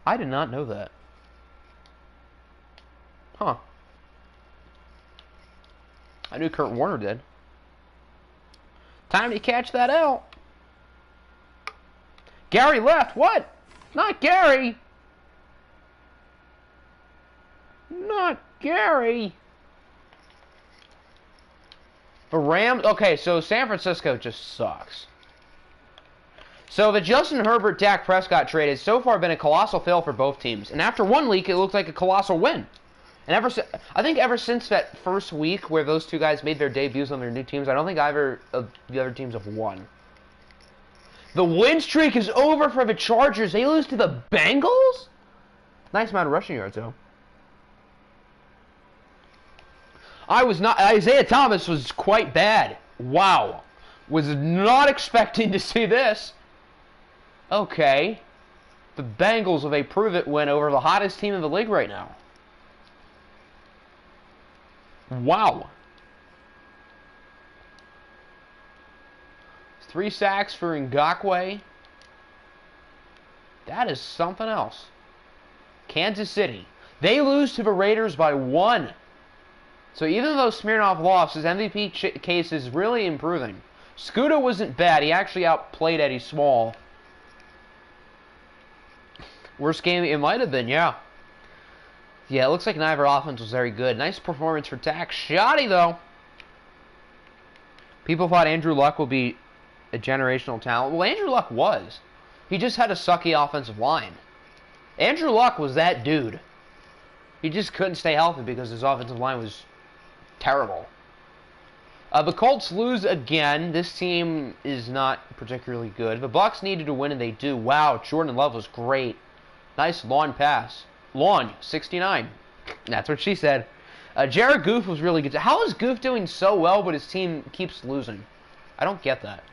I did not know that. Huh. I knew Kurt Warner did. Time to catch that out. Gary left. What? Not Gary. Not Gary. The Rams. Okay, so San Francisco just sucks. So the Justin Herbert Dak Prescott trade has so far been a colossal fail for both teams. And after one week, it looked like a colossal win. And I think ever since that first week where those two guys made their debuts on their new teams, I don't think either of the other teams have won. The win streak is over for the Chargers. They lose to the Bengals? Nice amount of rushing yards, though. Isaiah Thomas was quite bad. Wow. Was not expecting to see this. Okay. The Bengals with a prove-it win over the hottest team in the league right now. Wow. 3 sacks for Ngakoue. That is something else. Kansas City. They lose to the Raiders by 1. So even though Smirnoff lost, his MVP case is really improving. Scuda wasn't bad. He actually outplayed Eddie Small. Worst game it might have been, yeah. Yeah, it looks like neither offense was very good. Nice performance for Dak. Shoddy, though. People thought Andrew Luck would be a generational talent. Well, Andrew Luck was. He just had a sucky offensive line. Andrew Luck was that dude. He just couldn't stay healthy because his offensive line was terrible. The Colts lose again. This team is not particularly good. The Bucs needed to win, and they do. Wow, Jordan Love was great. Nice lawn pass. Lawn, 69. That's what she said. Jared Goff was really good. How is Goff doing so well, but his team keeps losing? I don't get that.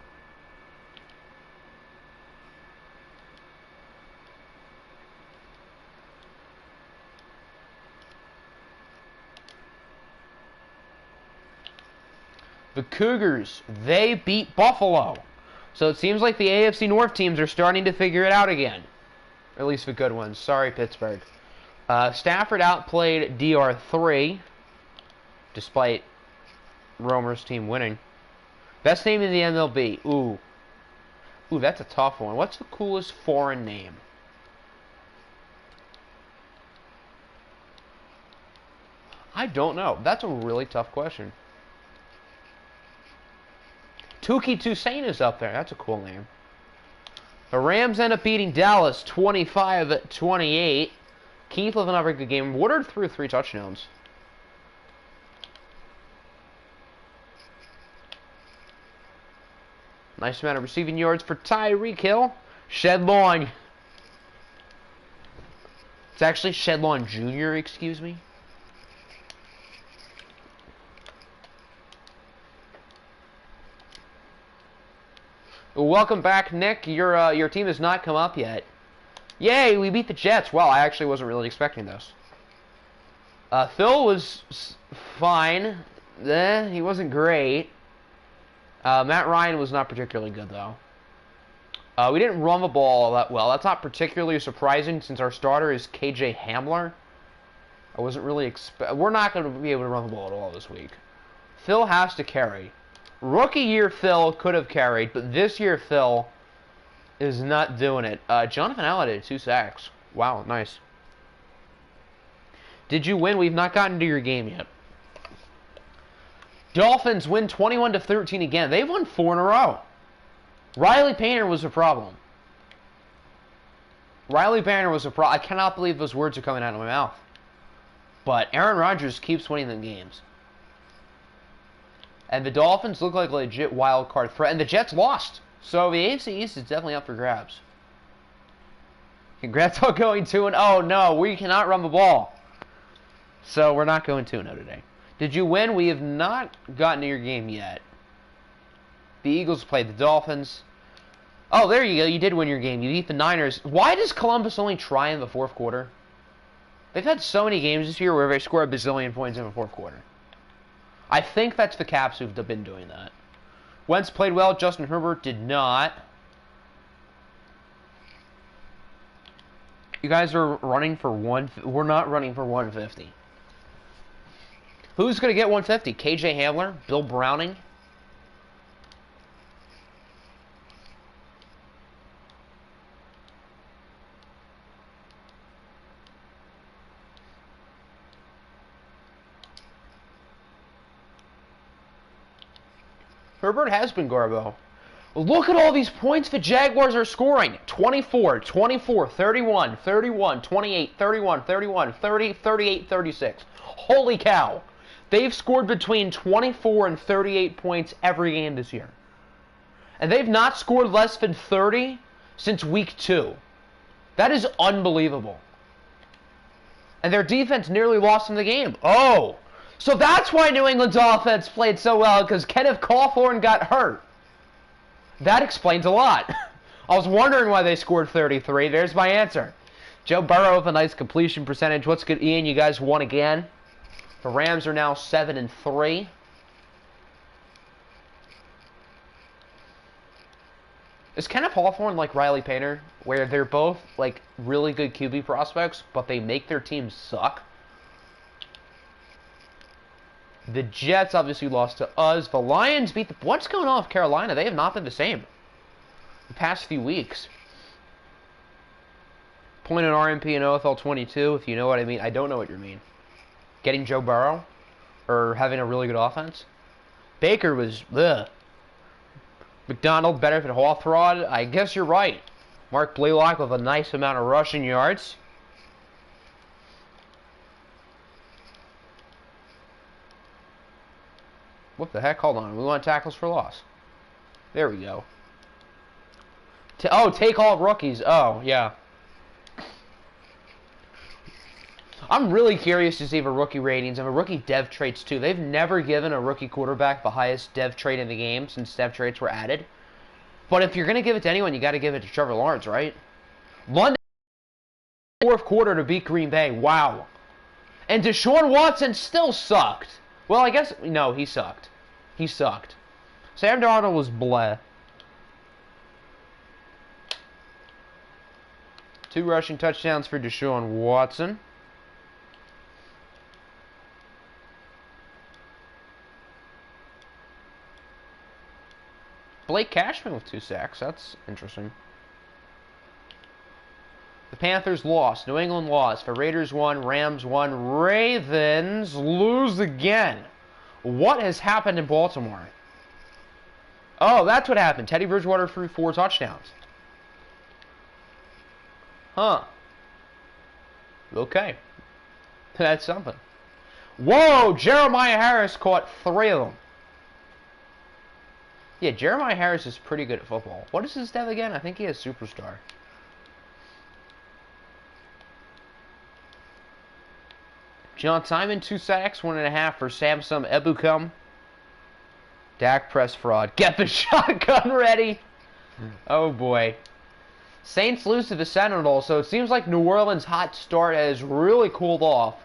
The Cougars, they beat Buffalo. So it seems like the AFC North teams are starting to figure it out again. Or at least the good ones. Sorry, Pittsburgh. Stafford outplayed DR3, despite Romer's team winning. Best name in the MLB. Ooh, that's a tough one. What's the coolest foreign name? I don't know. That's a really tough question. Tuki Toussaint is up there. That's a cool name. The Rams end up beating Dallas 25-28. Keith with another good game. Woodard threw 3 touchdowns. Nice amount of receiving yards for Tyreek Hill. Shedlawn. It's actually Shedlawn Jr., excuse me. Welcome back, Nick. Your team has not come up yet. Yay, we beat the Jets. Well, I actually wasn't really expecting this. Phil was fine. He wasn't great. Matt Ryan was not particularly good, though. We didn't run the ball that well. That's not particularly surprising since our starter is KJ Hamler. I wasn't really we're not going to be able to run the ball at all this week. Phil has to carry. Rookie year Phil could have carried, but this year Phil is not doing it. Jonathan Allen did 2 sacks. Wow, nice. Did you win? We've not gotten to your game yet. Dolphins win 21-13 again. They've won 4 in a row. Riley Painter was a problem. Riley Painter was a problem. I cannot believe those words are coming out of my mouth. But Aaron Rodgers keeps winning them games. And the Dolphins look like a legit wild card threat. And the Jets lost. So the AFC East is definitely up for grabs. Congrats on going 2-0. No, we cannot run the ball. So we're not going 2-0 today. Did you win? We have not gotten to your game yet. The Eagles played the Dolphins. Oh, there you go. You did win your game. You beat the Niners. Why does Columbus only try in the 4th quarter? They've had so many games this year where they score a bazillion points in the 4th quarter. I think that's the Caps who've been doing that. Wentz played well. Justin Herbert did not. You guys are running for we're not running for 150. Who's going to get 150? KJ Hamler? Bill Browning? Herbert has been Garbo. Look at all these points the Jaguars are scoring. 24, 24, 31, 31, 28, 31, 31, 30, 38, 36. Holy cow. They've scored between 24 and 38 points every game this year. And they've not scored less than 30 since week 2. That is unbelievable. And their defense nearly lost in the game. Oh, so that's why New England's offense played so well, because Kenneth Cawthorn got hurt. That explains a lot. I was wondering why they scored 33. There's my answer. Joe Burrow with a nice completion percentage. What's good, Ian? You guys won again. The Rams are now 7-3. Is Kenneth Hawthorne like Riley Painter, where they're both like really good QB prospects, but they make their teams suck? The Jets obviously lost to us. The Lions beat the... What's going on with Carolina? They have not been the same the past few weeks. Point on RMP and OFL 22, if you know what I mean. I don't know what you mean. Getting Joe Burrow? Or having a really good offense? Baker was... Ugh. McDonald better than Hawthorne? I guess you're right. Mark Blaylock with a nice amount of rushing yards. What the heck? Hold on. We want tackles for loss. There we go. Oh, take all rookies. Oh, yeah. I'm really curious to see the rookie ratings and the rookie dev traits, too. They've never given a rookie quarterback the highest dev trait in the game since dev traits were added. But if you're going to give it to anyone, you got to give it to Trevor Lawrence, right? London, fourth quarter to beat Green Bay. Wow. And Deshaun Watson still sucked. Well, I guess, no, he sucked. He sucked. Sam Darnold was bleh. 2 rushing touchdowns for Deshaun Watson. Blake Cashman with 2 sacks. That's interesting. The Panthers lost. New England lost. The Raiders won. Rams won. Ravens lose again. What has happened in Baltimore? Oh, that's what happened. Teddy Bridgewater threw 4 touchdowns. Huh. Okay. That's something. Whoa! Jeremiah Harris caught 3 of them. Yeah, Jeremiah Harris is pretty good at football. What is his dev again? I think he has superstar. John Simon, 2 sacks, 1.5 for Samson Ebukam. Dak press fraud. Get the shotgun ready. Oh boy. Saints lose to the Sentinels, so it seems like New Orleans' hot start has really cooled off.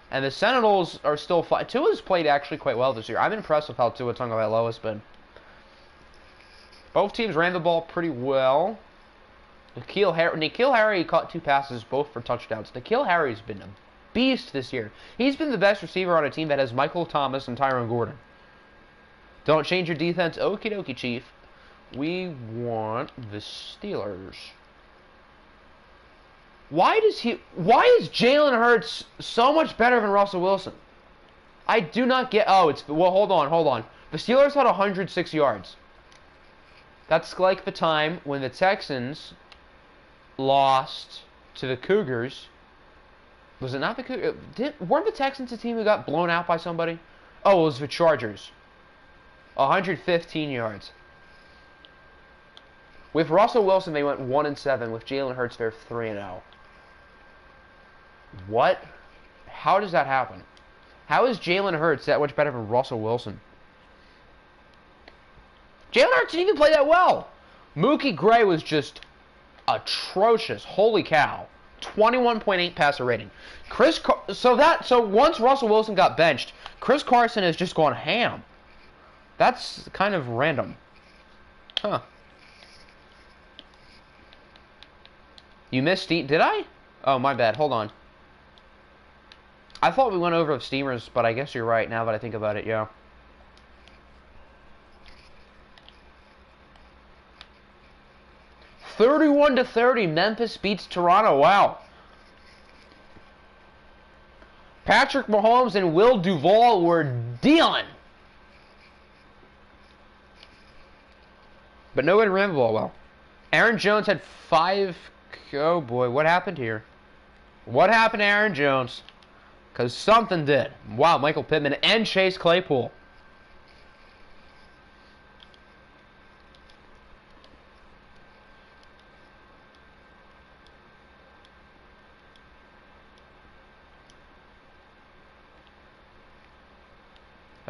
And the Sentinels are still fine. Tua's played actually quite well this year. I'm impressed with how Tua Tagovailoa has been. Both teams ran the ball pretty well. N'Keal Harry caught 2 passes, both for touchdowns. N'Keal Harry's been a beast this year. He's been the best receiver on a team that has Michael Thomas and Tyron Gordon. Don't change your defense. Okie dokie, Chief. We want the Steelers. Why is Jalen Hurts so much better than Russell Wilson? I do not get... Oh, well, hold on. The Steelers had 106 yards. That's like the time when the Texans lost to the Cougars. Was it not the Cougars? Weren't the Texans a team who got blown out by somebody? Oh, it was the Chargers. 115 yards. With Russell Wilson, they went 1-7. With Jalen Hurts, they're 3-0. What? How does that happen? How is Jalen Hurts that much better than Russell Wilson? Jalen Hurts didn't even play that well. Mookie Gray was just atrocious. Holy cow. 21.8 passer rating. So once Russell Wilson got benched, Chris Carson has just gone ham. That's kind of random. Huh. You missed Steve? Did I? Oh, my bad. Hold on. I thought we went over Steamers, but I guess you're right now that I think about it, yeah. (31-30), Memphis beats Toronto. Wow. Patrick Mahomes and Will Duvall were dealing. But nobody ran the ball well. Aaron Jones had 5... Oh boy, what happened here? What happened to Aaron Jones? Because something did. Wow, Michael Pittman and Chase Claypool.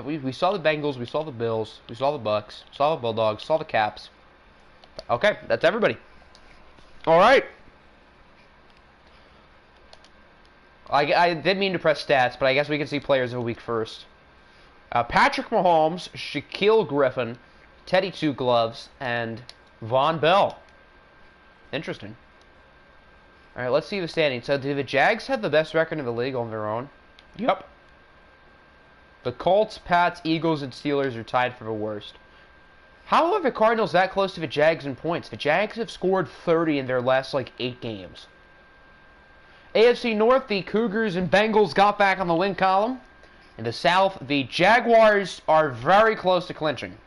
We saw the Bengals, we saw the Bills, we saw the Bucks, saw the Bulldogs, saw the Caps. Okay, that's everybody. All right. I did mean to press stats, but I guess we can see players of the week first. Patrick Mahomes, Shaquille Griffin, Teddy Two Gloves, and Von Bell. Interesting. All right, let's see the standings. So do the Jags have the best record in the league on their own? Yep. The Colts, Pats, Eagles, and Steelers are tied for the worst. How are the Cardinals that close to the Jags in points? The Jags have scored 30 in their last, 8 games. AFC North, the Cougars and Bengals got back on the win column. In the South, the Jaguars are very close to clinching.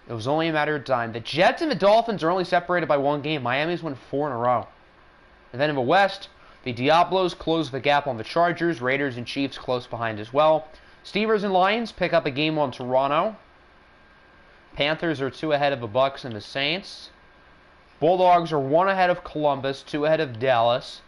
It was only a matter of time. The Jets and the Dolphins are only separated by 1 game. Miami's won 4 in a row. And then in the West, the Diablos close the gap on the Chargers. Raiders and Chiefs close behind as well. Steelers and Lions pick up a game on Toronto. Panthers are 2 ahead of the Bucks and the Saints. Bulldogs are 1 ahead of Columbus, 2 ahead of Dallas.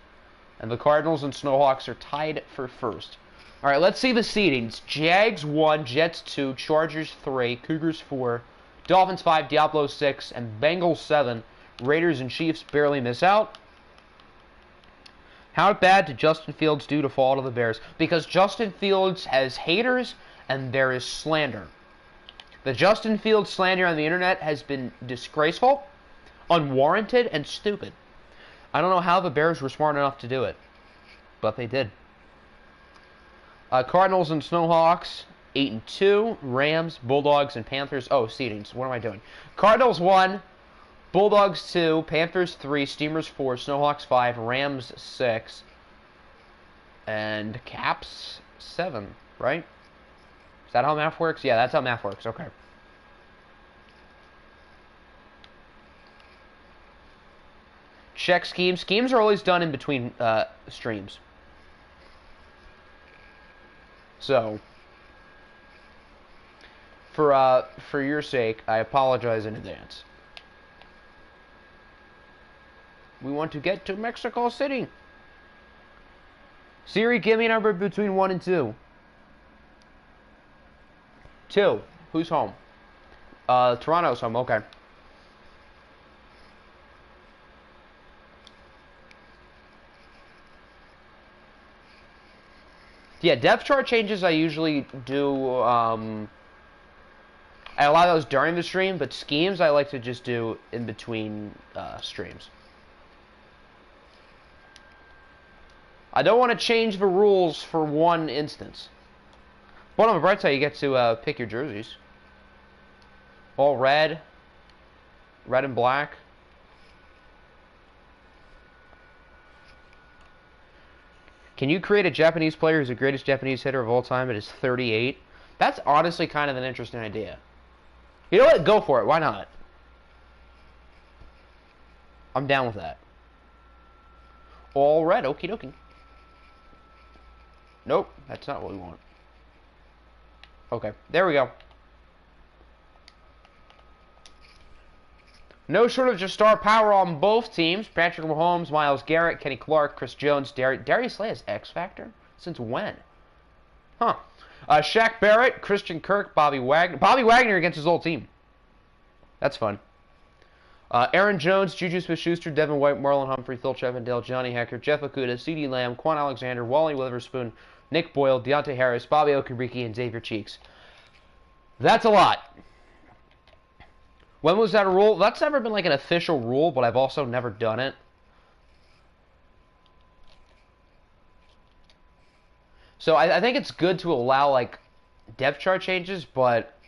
And the Cardinals and Snowhawks are tied for first. All right, let's see the seedings. Jags 1, Jets 2, Chargers 3, Cougars 4, Dolphins 5, Diablos 6, and Bengals 7. Raiders and Chiefs barely miss out. How bad did Justin Fields do to fall to the Bears? Because Justin Fields has haters and there is slander. The Justin Fields slander on the internet has been disgraceful, unwarranted, and stupid. I don't know how the Bears were smart enough to do it, but they did. Cardinals and Snowhawks, 8-2. Rams, Bulldogs, and Panthers. Oh, seedings. What am I doing? Cardinals 1, Bulldogs 2, Panthers 3, Steamers 4, Snowhawks 5, Rams 6, and Caps 7, right? Is that how math works? Yeah, that's how math works. Okay. Check schemes. Schemes are always done in between streams. So, for your sake, I apologize in advance. We want to get to Mexico City. Siri, give me a number between 1 and 2. 2. Who's home? Toronto's home. Okay. Yeah, depth chart changes I usually do, I allow those during the stream, but schemes I like to just do in between streams. I don't want to change the rules for one instance. But on the bright side, you get to pick your jerseys. All red. Red and black. Can you create a Japanese player who's the greatest Japanese hitter of all time at his 38? That's honestly kind of an interesting idea. You know what? Go for it. Why not? I'm down with that. All red. Okie dokie. Nope. That's not what we want. Okay. There we go. No shortage of star power on both teams. Patrick Mahomes, Myles Garrett, Kenny Clark, Chris Jones, Darius Slay has X Factor? Since when? Huh. Shaq Barrett, Christian Kirk, Bobby Wagner. Bobby Wagner against his old team. That's fun. Aaron Jones, Juju Smith-Schuster, Devin White, Marlon Humphrey, Phil Chippendale, Johnny Hecker, Jeff Okuda, CeeDee Lamb, Quan Alexander, Wally Witherspoon, Nick Boyle, Deontay Harris, Bobby Okereke, and Xavier Cheeks. That's a lot. When was that a rule? That's never been like an official rule, but I've also never done it. So I think it's good to allow like depth chart changes, but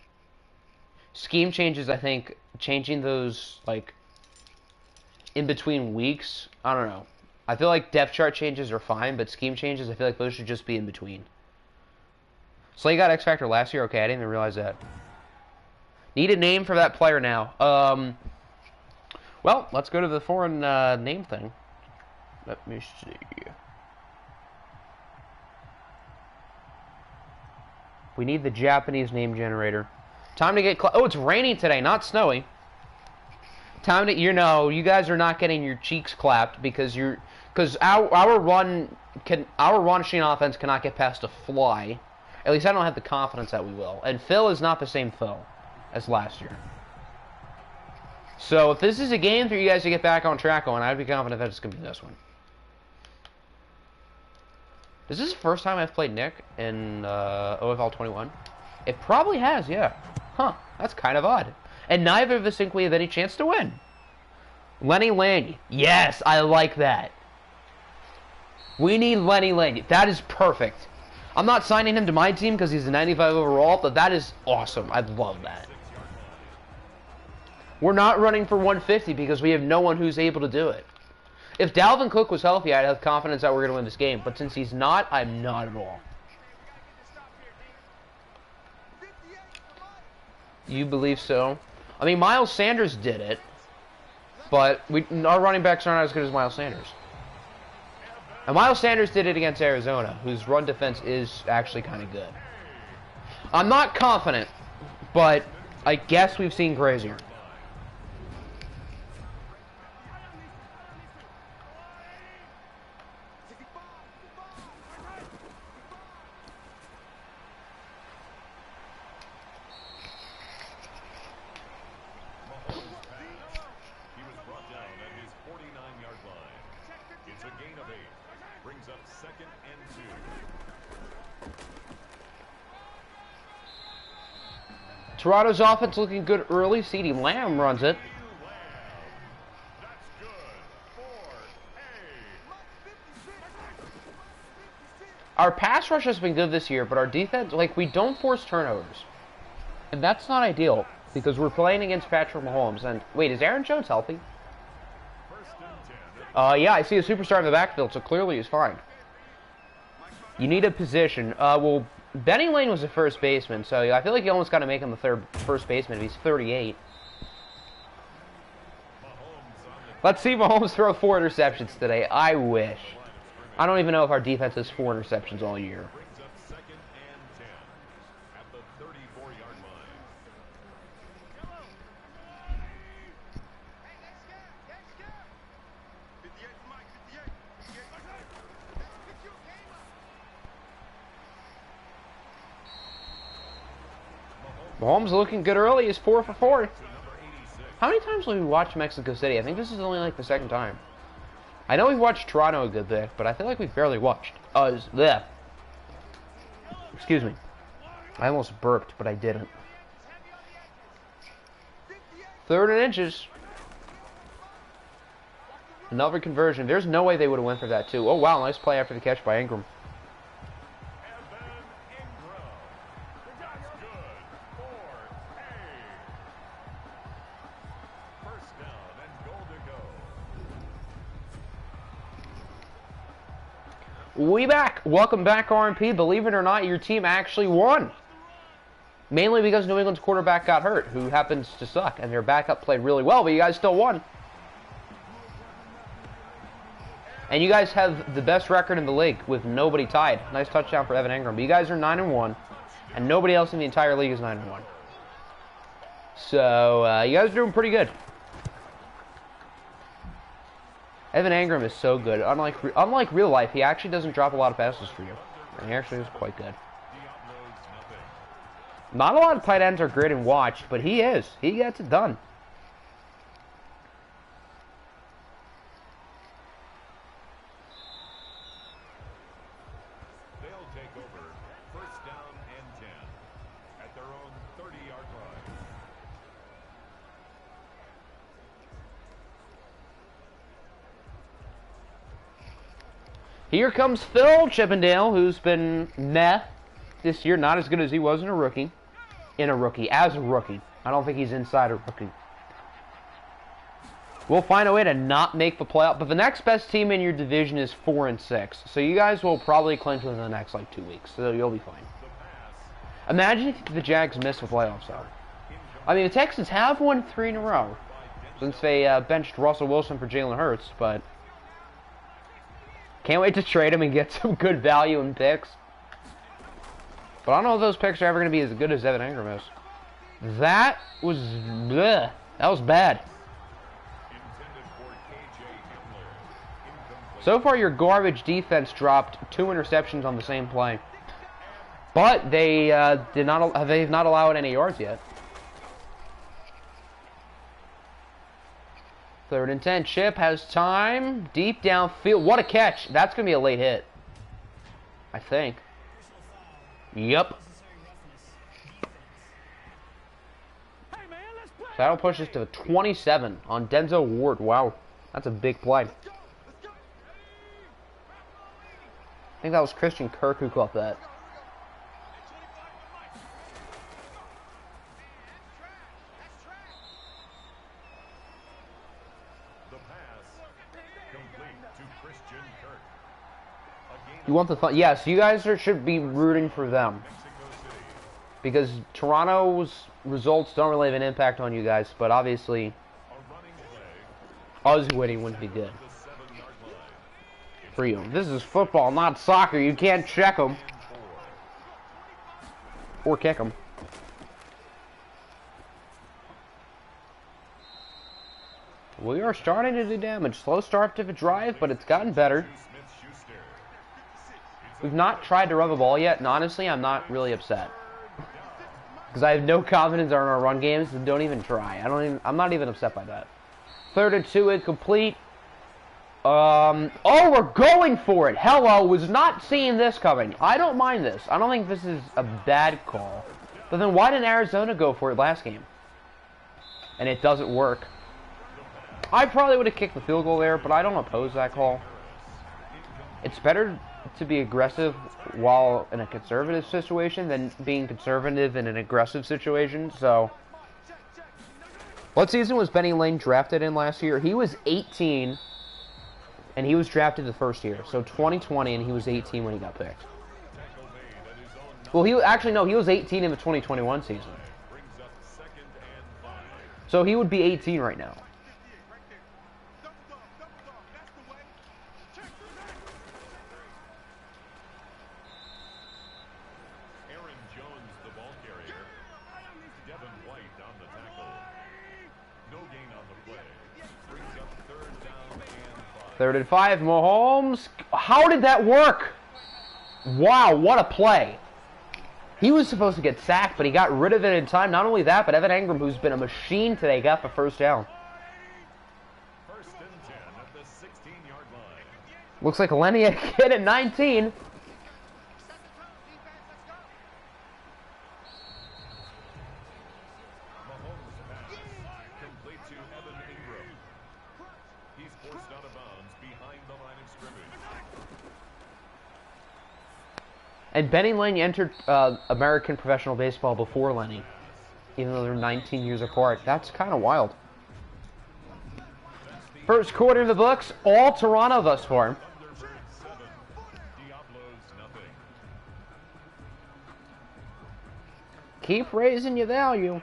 scheme changes, I think changing those like in between weeks, I don't know. I feel like depth chart changes are fine, but scheme changes, I feel like those should just be in between. Slay got X Factor last year? Okay, I didn't even realize that. Need a name for that player now. Well, let's go to the foreign name thing. Let me see. We need the Japanese name generator. Time to get... Oh, it's raining today, not snowy. Time to... You know, you guys are not getting your cheeks clapped because you're... Because our run machine offense cannot get past a fly. At least I don't have the confidence that we will. And Phil is not the same Phil as last year. So if this is a game for you guys to get back on track on, I'd be confident that it's going to be this one. Is this the first time I've played Nick in OFL 21? It probably has, yeah. Huh, that's kind of odd. And neither of us think we have any chance to win. Lenny Lang. Yes, I like that. We need Lenny Lang. That is perfect. I'm not signing him to my team because he's a 95 overall, but that is awesome. I love that. We're not running for 150 because we have no one who's able to do it. If Dalvin Cook was healthy, I'd have confidence that we're going to win this game. But since he's not, I'm not at all. You believe so? I mean, Miles Sanders did it. But our running backs aren't as good as Miles Sanders. And Miles Sanders did it against Arizona, whose run defense is actually kind of good. I'm not confident, but I guess we've seen crazier. He was brought down at his 49-yard line. It's a gain of 8. Brings up 2nd and 2. Toronto's offense looking good early. CeeDee Lamb runs it. That's good for Our pass rush has been good this year, but our defense, like, we don't force turnovers. And that's not ideal, because we're playing against Patrick Mahomes. And, wait, is Aaron Jones healthy? Yeah, I see a superstar in the backfield, so clearly he's fine. You need a position. Well, Benny Lane was a first baseman, so I feel like you almost got to make him the first baseman if he's 38. Let's see Mahomes throw 4 interceptions today. I wish. I don't even know if our defense has 4 interceptions all year. brings up 2nd and 10 at the 34-yard line. Mahomes looking good early. He's 4 for 4. To number 86. How many times will we watch Mexico City? I think this is only like the 2nd time. I know we've watched Toronto a good bit, but I feel like we've barely watched. Excuse me. I almost burped, but I didn't. 3rd and inches. Another conversion. There's no way they would have went for that, too. Oh, wow. Nice play after the catch by Ingram. We back. Welcome back, RMP. Believe it or not, your team actually won. Mainly because New England's quarterback got hurt, who happens to suck, and their backup played really well, but you guys still won. And you guys have the best record in the league with nobody tied. Nice touchdown for Evan Ingram. But you guys are 9-1, and nobody else in the entire league is 9-1. So, you guys are doing pretty good. Evan Ingram is so good. Unlike real life, he actually doesn't drop a lot of passes for you. And he actually is quite good. Not a lot of tight ends are great and watched, but he is. He gets it done. They'll take over 1st down and 10 at their own 30-yard line. Here comes Phil Chippendale, who's been meh this year. Not as good as he was as a rookie. As a rookie. I don't think he's inside a rookie. We'll find a way to not make the playoff. But the next best team in your division is 4-6. So you guys will probably clinch within the next, 2 weeks. So you'll be fine. Imagine if the Jags miss the playoffs out. I mean, the Texans have won 3 in a row. Since they benched Russell Wilson for Jalen Hurts, but... Can't wait to trade him and get some good value in picks. But I don't know if those picks are ever going to be as good as Evan Ingram is. That was... bleh. That was bad. So far, your garbage defense dropped 2 interceptions on the same play. But they they've not allowed any yards yet. 3rd and 10. Chip has time. Deep downfield. What a catch. That's going to be a late hit. I think. Yep. That'll push us to 27 on Denzel Ward. Wow. That's a big play. I think that was Christian Kirk who caught that. You want the fun? Yes, you guys should be rooting for them. Because Toronto's results don't really have an impact on you guys, but obviously us winning wouldn't be good for you. This is football, not soccer. You can't check them. Or kick them. We are starting to do damage. Slow start to the drive, but it's gotten better. We've not tried to run the ball yet, and honestly, I'm not really upset. Because I have no confidence in our run games, and don't even try. I'm not even upset by that. 3rd and 2, incomplete. Oh, we're going for it. Hello, was not seeing this coming. I don't mind this. I don't think this is a bad call. But then why didn't Arizona go for it last game? And it doesn't work. I probably would have kicked the field goal there, but I don't oppose that call. It's better to be aggressive while in a conservative situation than being conservative in an aggressive situation, so... What season was Benny Lane drafted in last year? He was 18, and he was drafted the first year. So 2020, and he was 18 when he got picked. Well, he was 18 in the 2021 season. So he would be 18 right now. Third and 5, Mahomes. How did that work? Wow, what a play. He was supposed to get sacked, but he got rid of it in time. Not only that, but Evan Engram, who's been a machine today, got the first down. First and 10 at the 16-yard line. Looks like Lenny again at 19. And Benny Lane entered American professional baseball before Lenny, even though they're 19 years apart. That's kind of wild. First quarter in the books, all Toronto thus far. Keep raising your value.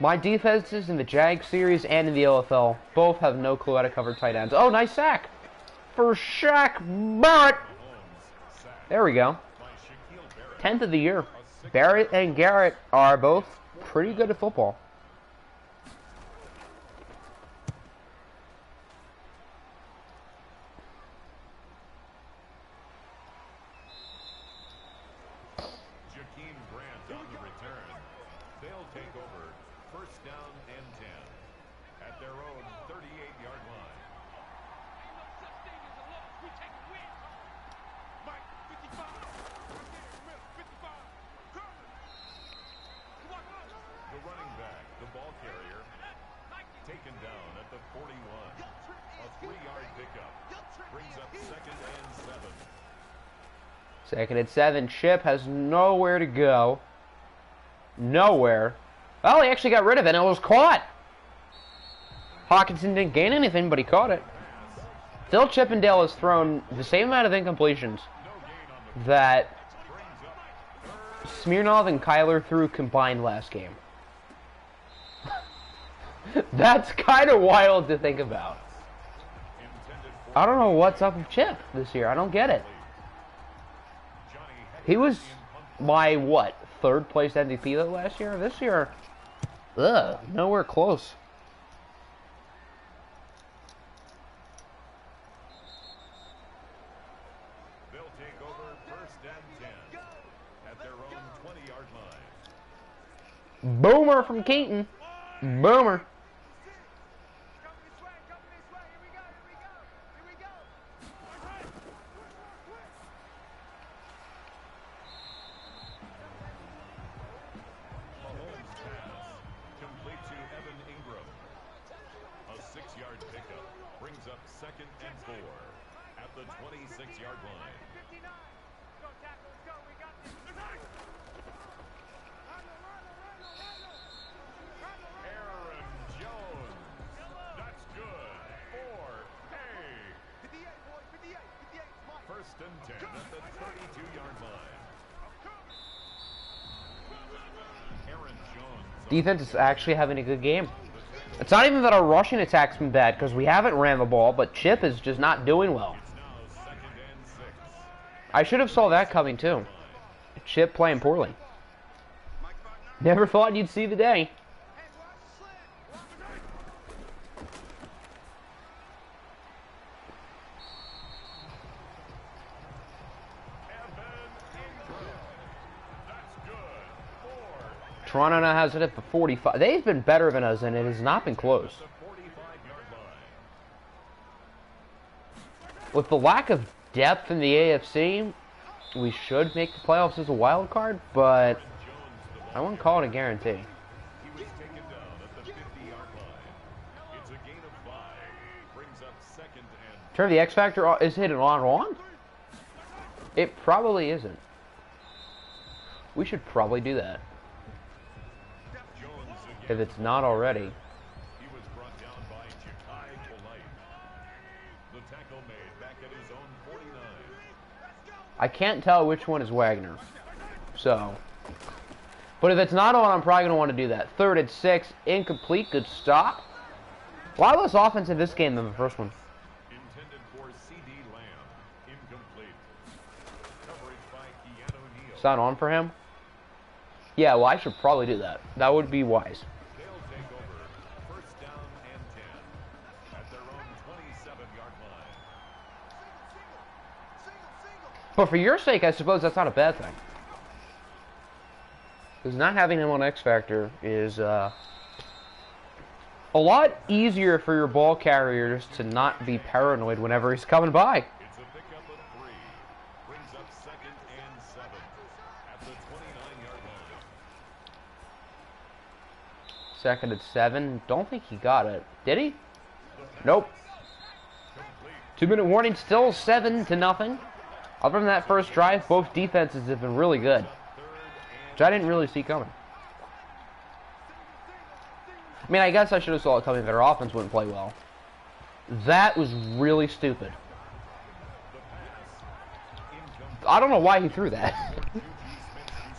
My defenses in the Jag series and in the OFL both have no clue how to cover tight ends. Oh, nice sack for Shaq Barrett. There we go. 10th of the year. Barrett and Garrett are both pretty good at football. Jakeem Grant on the return. They'll take over first down and 10 at their own 38-yard line. The running back, the ball carrier, taken down at the 41. A 3-yard pickup brings up 2nd and 7. 2nd and 7. Chip has nowhere to go. Nowhere. Well, he actually got rid of it, and it was caught. Hawkinson didn't gain anything, but he caught it. Phil Chippendale has thrown the same amount of incompletions that Smirnov and Kyler threw combined last game. That's kind of wild to think about. I don't know what's up with Chip this year. I don't get it. He was my, what, 3rd place MVP though last year? This year, nowhere close. They'll take over first and 10 at their own 20-yard line. Boomer from Keaton. Boomer. A 6-yard pickup brings up 2nd and 4 at the 26-yard line. Aaron Jones. That's good for a first and 10 at the 32-yard line. Aaron Jones. Defense is actually having a good game. It's not even that our rushing attack's been bad, because we haven't ran the ball, but Chip is just not doing well. I should have saw that coming, too. Chip playing poorly. Never thought you'd see the day. Toronto now has it at the 45. They've been better than us, and it has not been close. With the lack of depth in the AFC, we should make the playoffs as a wild card, but I wouldn't call it a guarantee. Turn the X Factor is hit on? It probably isn't. We should probably do that. If it's not already. I can't tell which one is Wagner. So. But if it's not on, I'm probably going to want to do that. 3rd and 6. Incomplete. Good stop. A lot less offense in this game than the first one. Intended for CD Lamb. Incomplete. Coverage by Keanu Neal. Is that on for him? Yeah, well, I should probably do that. That would be wise. They'll take over. 1st down and 10 at their own 27-yard line. But for your sake, I suppose that's not a bad thing. Because not having him on X Factor is a lot easier for your ball carriers to not be paranoid whenever he's coming by. It's a pickup of 3. Brings up 2nd and 7 at the 29-yard line. 2nd and 7. Don't think he got it. Did he? Nope. 2-minute warning. Still 7-0. Other than that first drive, both defenses have been really good. Which I didn't really see coming. I mean, I guess I should have saw it coming that our offense wouldn't play well. That was really stupid. I don't know why he threw that.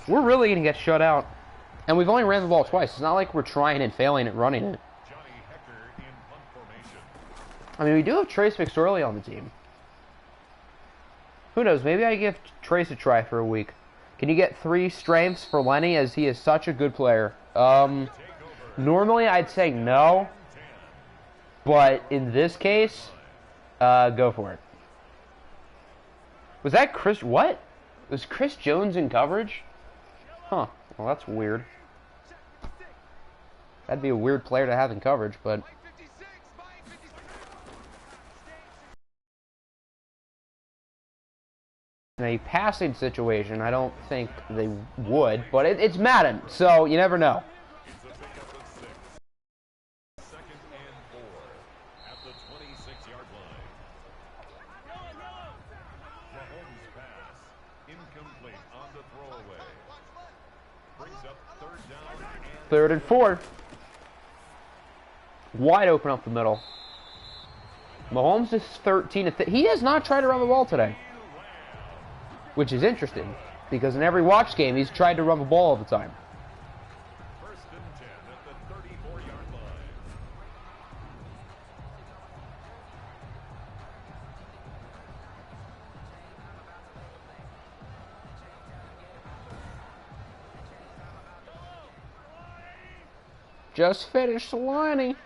We're really going to get shut out. And we've only ran the ball twice. It's not like we're trying and failing at running it. I mean, we do have Trace McSorley on the team. Who knows? Maybe I give Trace a try for a week. Can you get 3 strengths for Lenny, as he is such a good player? Normally I'd say no. But in this case, go for it. Was that Chris... What? Was Chris Jones in coverage? Huh. Well, that's weird. That'd be a weird player to have in coverage, but... In a passing situation, I don't think they would, but it's Madden, so you never know. It's a pickup of 6. 2nd and 4 at the 26-yard line. Mahomes pass. Incomplete on the throwaway. Brings up 3rd down and 3rd and 4. Wide open up the middle. Mahomes is 13. He has not tried to run the ball today. Which is interesting, because in every watch game, he's tried to run the ball all the time. 1st and 10 at the 34-yard line. Just finished Lonnie.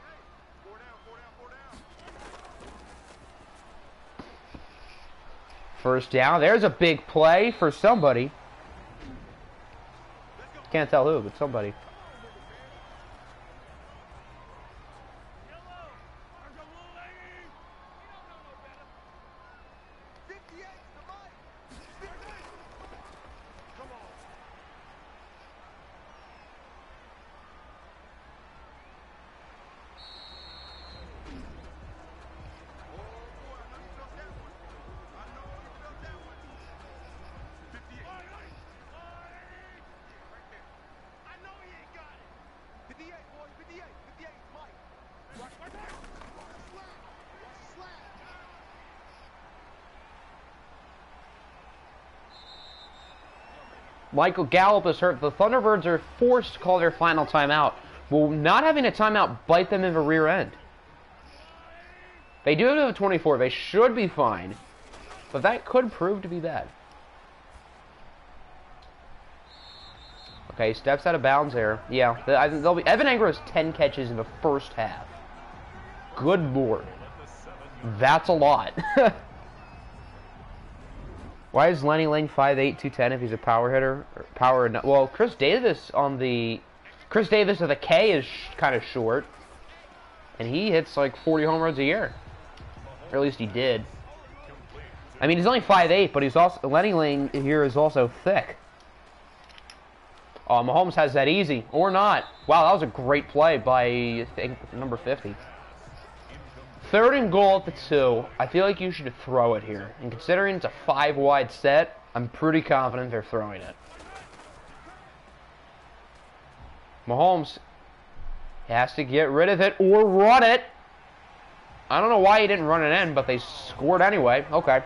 First down. There's a big play for somebody. Can't tell who, but somebody. Michael Gallup is hurt. The Thunderbirds are forced to call their final timeout. Will not having a timeout bite them in the rear end? They do have a 24. They should be fine. But that could prove to be bad. Okay, steps out of bounds there. Yeah, I think they'll be. Evan Engram has 10 catches in the first half. Good lord, that's a lot. Why is Lenny Lane 5'8", 210 if he's a power hitter? Well, Chris Davis with a K is kind of short, and he hits like 40 home runs a year, or at least he did. I mean, he's only 5'8", but he's also Lenny Lane here is also thick. Oh, Mahomes has that easy, or not. Wow, that was a great play by, I think, number 50. 3rd and goal at the 2. I feel like you should throw it here. And considering it's a 5-wide set, I'm pretty confident they're throwing it. Mahomes has to get rid of it or run it. I don't know why he didn't run it in, but they scored anyway. Okay.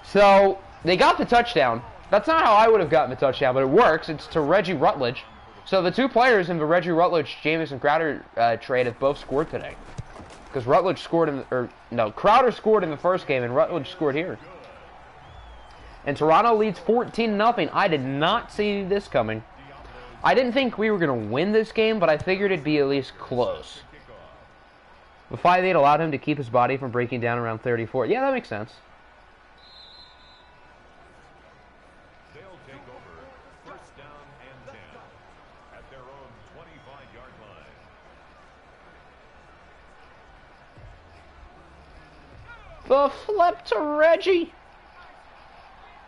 So, they got the touchdown. That's not how I would have gotten the touchdown, but it works. It's to Reggie Rutledge. So the two players in the Reggie Rutledge-Jamison Crowder trade have both scored today. Because Crowder scored in the first game, and Rutledge scored here. And Toronto leads 14-0. I did not see this coming. I didn't think we were going to win this game, but I figured it'd be at least close. The 5'8" allowed him to keep his body from breaking down around 34. Yeah, that makes sense. They'll take over 1st down and 10 at their own 25-yard line. The flip to Reggie.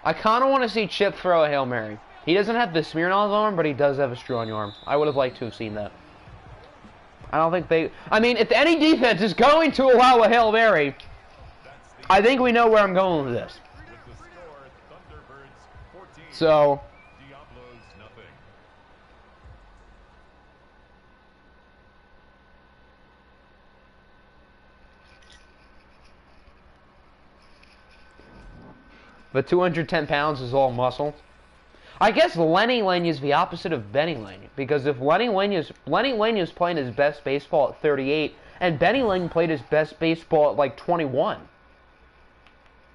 I kind of want to see Chip throw a Hail Mary. He doesn't have the Smirnoff arm, but he does have a strong arm. I would have liked to have seen that. I don't think they... I mean, if any defense is going to allow a Hail Mary, I think we know where I'm going with this. So... The 210 pounds is all muscle. I guess Lenny Lane is the opposite of Benny Lane, because if Lenny Lane is playing his best baseball at 38, and Benny Lane played his best baseball at like 21,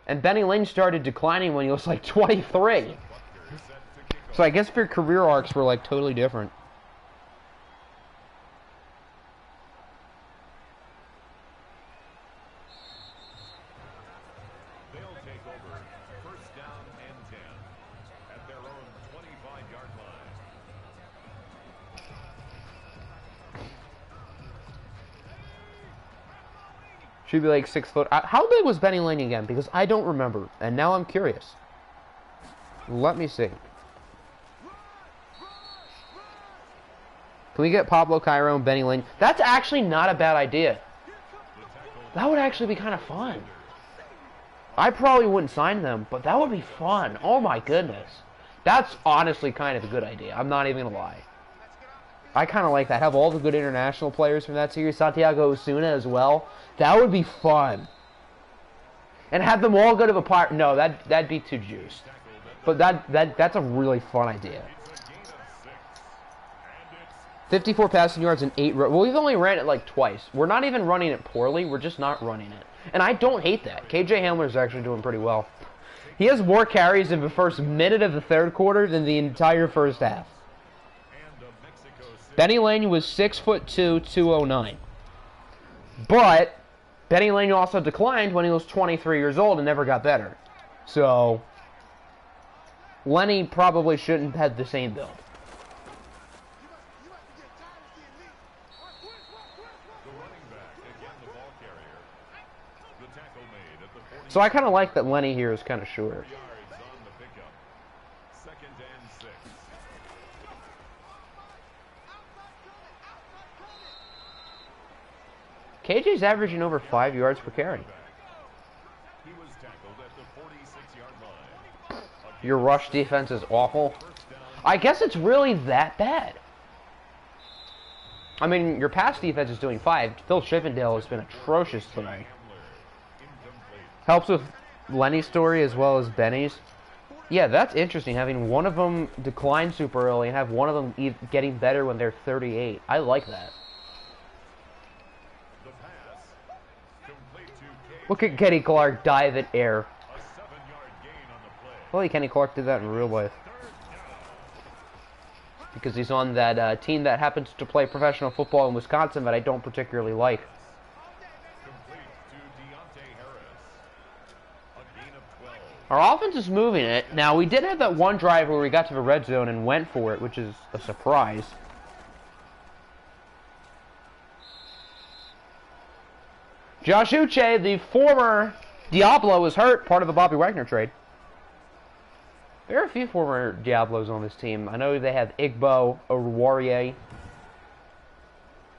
and Benny Lane started declining when he was like 23. So I guess their career arcs were like totally different. Should be like 6 foot. How big was Benny Lane again? Because I don't remember, and now I'm curious. Let me see. Can we get Pablo Cairo and Benny Lane? That's actually not a bad idea. That would actually be kind of fun. I probably wouldn't sign them, but that would be fun. Oh my goodness. That's honestly kind of a good idea. I'm not even going to lie. I kind of like that. Have all the good international players from that series. Santiago Osuna as well. That would be fun. And have them all go to the park. No, that'd be too juiced. But that's a really fun idea. 54 passing yards and 8... Well, we've only ran it like twice. We're not even running it poorly. We're just not running it. And I don't hate that. KJ Hamler's actually doing pretty well. He has more carries in the first minute of the third quarter than the entire first half. Benny Lane was 6'2", 209. But Benny Lane also declined when he was 23 years old and never got better. So Lenny probably shouldn't have had the same build. So I kind of like that Lenny here is kind of short. KJ's averaging over 5 yards per carry. Your rush defense is awful. I guess it's really that bad. I mean, your pass defense is doing fine. Phil Chippendale has been atrocious tonight. Helps with Lenny's story as well as Benny's. Yeah, that's interesting, having one of them decline super early and have one of them getting better when they're 38. I like that. Look at Kenny Clark dive in air. Well, Kenny Clark did that in real life. because he's on that team that happens to play professional football in Wisconsin that I don't particularly like. Our offense is moving it. Now, we did have that one drive where we got to the red zone and went for it, which is a surprise. Josh Uche, the former Diablo, is hurt, part of the Bobby Wagner trade. There are a few former Diablos on this team. I know they have Igbo, Oruwariye.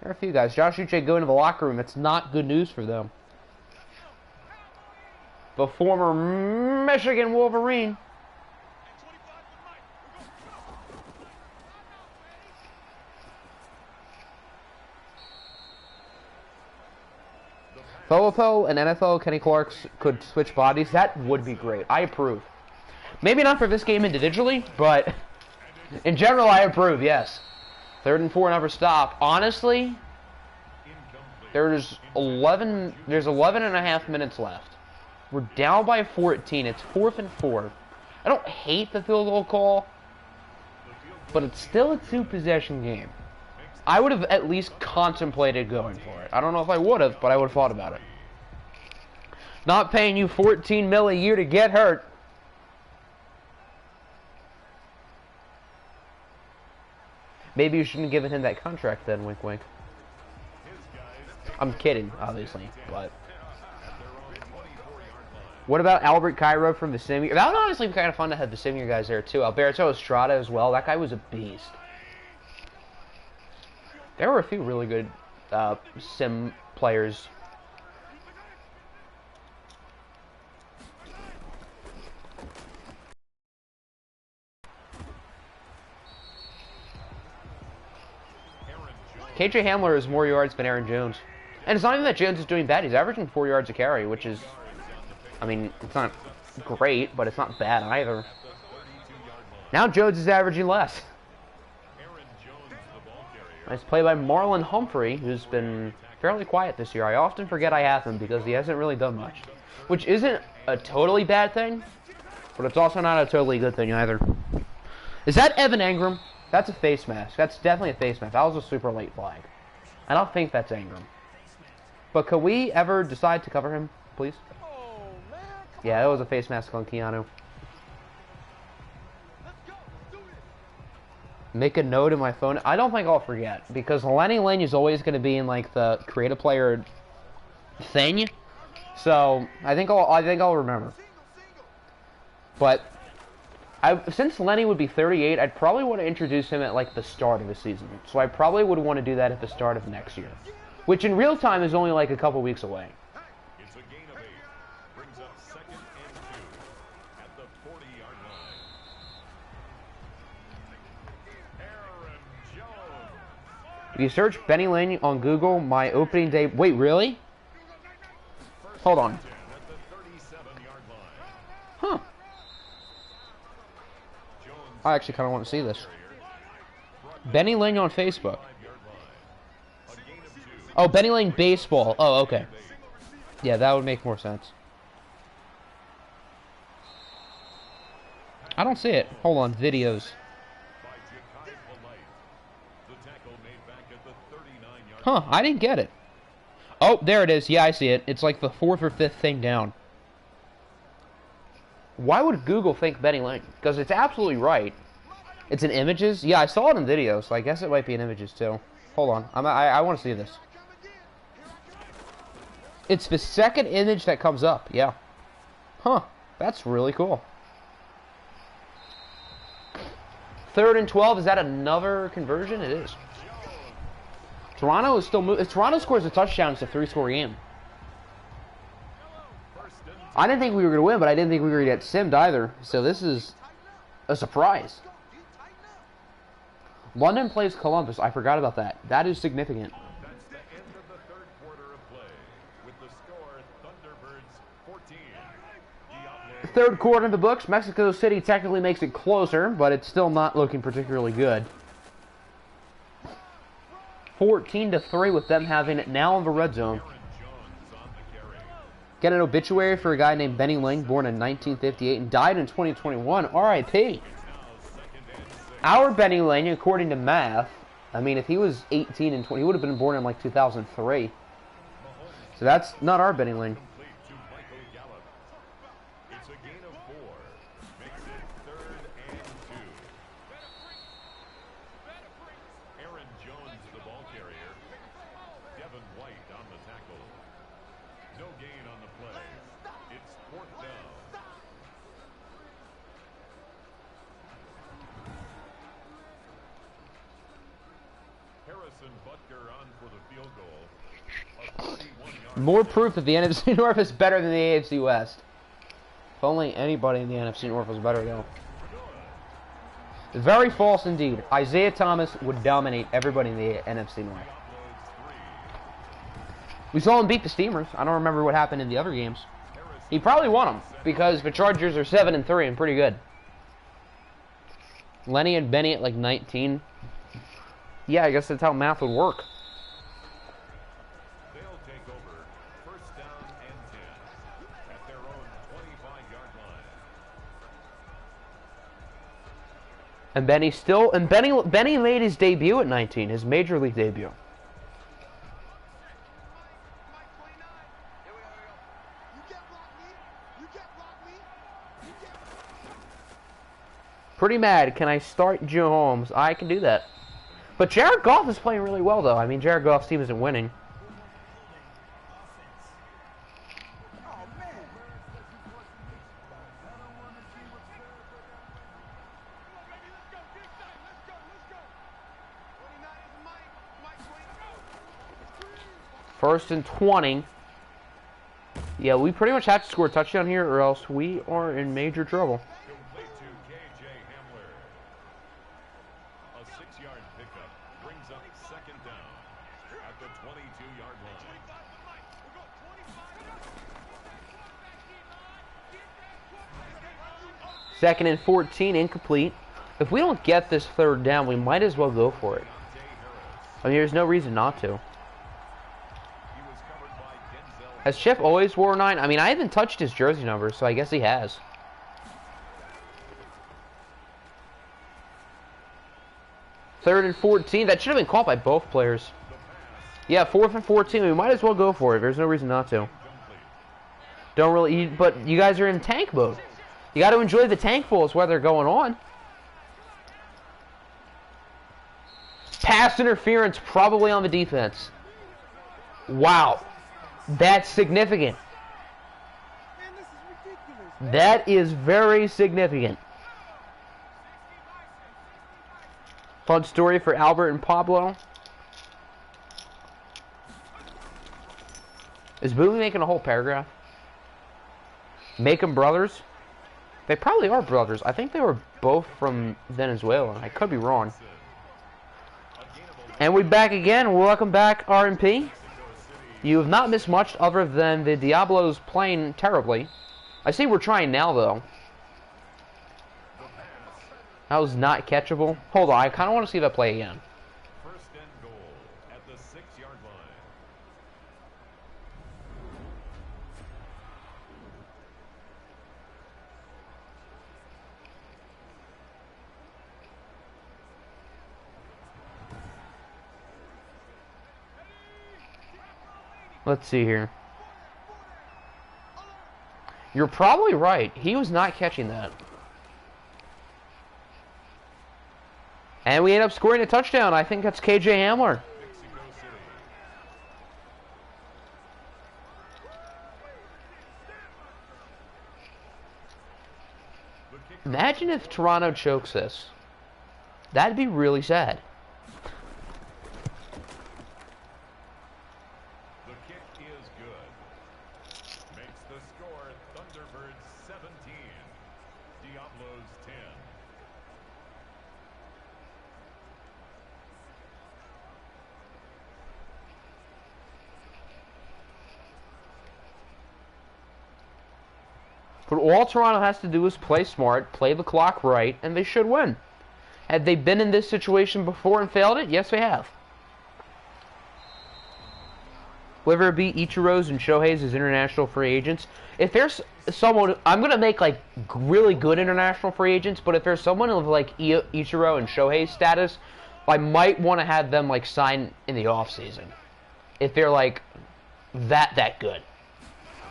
There are a few guys. Josh Uche going to the locker room. It's not good news for them. The former Michigan Wolverine. If OFL and NFL Kenny Clark could switch bodies, that would be great. I approve. Maybe not for this game individually, but in general, I approve, yes. 3rd and 4, another stop. Honestly, there's 11 and a half minutes left. We're down by 14. It's 4th and 4. I don't hate the field goal call, but it's still a 2-possession game. I would have at least contemplated going for it. I don't know if I would have, but I would have thought about it. Not paying you $14 million a year to get hurt. Maybe you shouldn't have given him that contract then, wink wink. I'm kidding, obviously, but... What about Albert Cairo from Visimir? That would honestly be kind of fun to have Visimir guys there, too. Alberto Estrada as well. That guy was a beast. There were a few really good sim players. KJ Hamler has more yards than Aaron Jones. And it's not even that Jones is doing bad. He's averaging 4 yards a carry, which is... I mean, it's not great, but it's not bad either. Now Jones is averaging less. Nice play by Marlon Humphrey, who's been fairly quiet this year. I often forget I have him because he hasn't really done much. Which isn't a totally bad thing, but it's also not a totally good thing either. Is that Evan Engram? That's a face mask. That's definitely a face mask. That was a super late flag. I don't think that's Engram. But could we ever decide to cover him, please? Yeah, that was a face mask on Keanu. Make a note in my phone. I don't think I'll forget, because Lenny Lane is always going to be in like the create a player thing. So I think I'll remember. But since Lenny would be 38, I'd probably want to introduce him at like the start of the season. So I probably would want to do that at the start of next year, which in real time is only like a couple weeks away. It's a gain of 8. Brings up 2nd and 2 at the 40-yard line. Aaron Jones. If you search Benny Lane on Google, my opening day... Wait, really? Hold on. At the 37-yard line. Huh. I actually kind of want to see this. Benny Lane on Facebook. Oh, Benny Lane Baseball. Oh, okay. Yeah, that would make more sense. I don't see it. Hold on, videos. Huh, I didn't get it. Oh, there it is. Yeah, I see it. It's like the 4th or 5th thing down. Why would Google think Benny Lane? Because it's absolutely right. It's in images? Yeah, I saw it in videos, so I guess it might be in images too. Hold on. I want to see this. It's the 2nd image that comes up, yeah. Huh, that's really cool. 3rd and 12, is that another conversion? It is. Toronto is still moving. If Toronto scores a touchdown, it's a 3-score game. I didn't think we were going to win, but I didn't think we were going to get simmed either. So this is a surprise. London plays Columbus. I forgot about that. That is significant. That's the end of the 3rd quarter of play. With the score, Thunderbirds 14. Diablo. 3rd quarter in the books. Mexico City technically makes it closer, but it's still not looking particularly good. 14-3 with them having it now in the red zone. Get an obituary for a guy named Benny Ling, born in 1958 and died in 2021. R.I.P. Now 2nd and 6. Our Benny Lane, according to math, I mean, if he was 18 and 20, he would have been born in like 2003. So that's not our Benny Lane. It's a gain of 4. Makes it 3rd and 2. Aaron Jones, the ball carrier. Devin White on the tackle. No gain on the play. It's 4th down. Harrison Butker on for the field goal. A 31-yard More proof that the NFC North is better than the AFC West. If only anybody in the NFC North was better, though. Very false indeed. Isaiah Thomas would dominate everybody in the NFC North. We saw him beat the Steamers. I don't remember what happened in the other games. He probably won them because the Chargers are 7-3 and pretty good. Lenny and Benny at like 19. Yeah, I guess that's how math would work. They'll take over. 1st down and 10 at their own 25-yard line. And Benny made his debut at 19, his major league debut. Pretty mad. Can I start Joe Holmes? I can do that. But Jared Goff is playing really well, though. I mean, Jared Goff's team isn't winning. First and 20. Yeah, we pretty much have to score a touchdown here, or else we are in major trouble. Complete to KJ Hamler. A 6-yard pickup brings up 2nd down at the 22-yard line. Second and 14, incomplete. If we don't get this 3rd down, we might as well go for it. I mean, there's no reason not to. Has Chip always wore 9? I mean, I haven't touched his jersey number, so I guess he has. Third and 14. That should have been caught by both players. Yeah, 4th and 14. We might as well go for it. There's no reason not to. Don't really... But you guys are in tank mode. You got to enjoy the tank balls while they're going on. Pass interference probably on the defense. Wow. That's significant. That is very significant. Fun story for Albert and Pablo. Is Bowie making a whole paragraph? Make them brothers? They probably are brothers. I think they were both from Venezuela. I could be wrong. And we're back again. Welcome back, RMP. You have not missed much other than the Diablos playing terribly. I see we're trying now, though. That was not catchable. Hold on, I kind of want to see that play again. 1st and goal at the 6-yard line. Let's see here. You're probably right. He was not catching that. And we end up scoring a touchdown. I think that's KJ Hamler. Imagine if Toronto chokes this. That'd be really sad. The kick is good. Makes the score Thunderbirds 17, Diablos 10. But all Toronto has to do is play smart, play the clock right, and they should win. Had they been in this situation before and failed it? Yes, they have. whether it be Ichiro's and Shohei's as international free agents. If there's someone, I'm gonna make like really good international free agents, but if there's someone of like Ichiro and Shohei's status, I might want to have them like sign in the off season if they're like that good.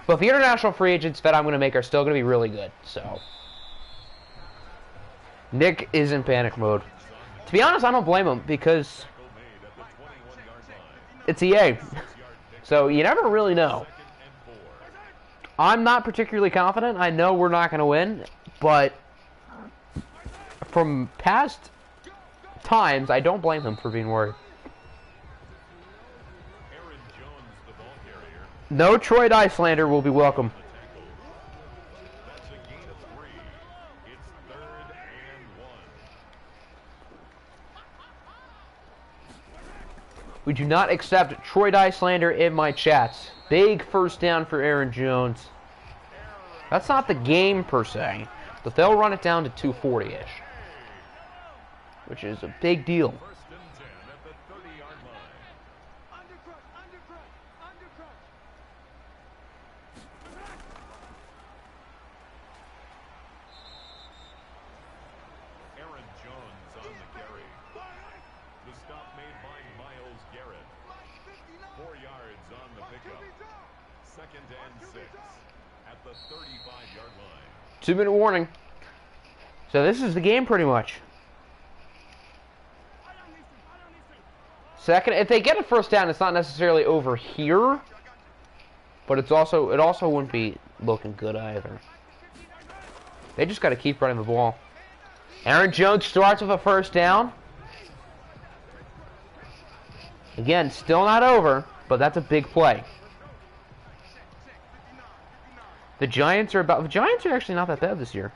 But the international free agents that I'm gonna make are still gonna be really good. So Nick is in panic mode. To be honest, I don't blame him because it's EA. So you never really know. I'm not particularly confident. I know we're not going to win, but from past times, I don't blame him for being worried. No Troy Icelander will be welcome. We do not accept Troy Icelander in my chats. Big first down for Aaron Jones. That's not the game per se, but they'll run it down to 240-ish, which is a big deal. Second and 6 at the 35-yard line. 2-minute warning. So this is the game pretty much. Second, if they get a first down, it's not necessarily over here, but it also wouldn't be looking good either. They just got to keep running the ball. Aaron Jones starts with a first down. Again, still not over, but that's a big play. The Giants are actually not that bad this year.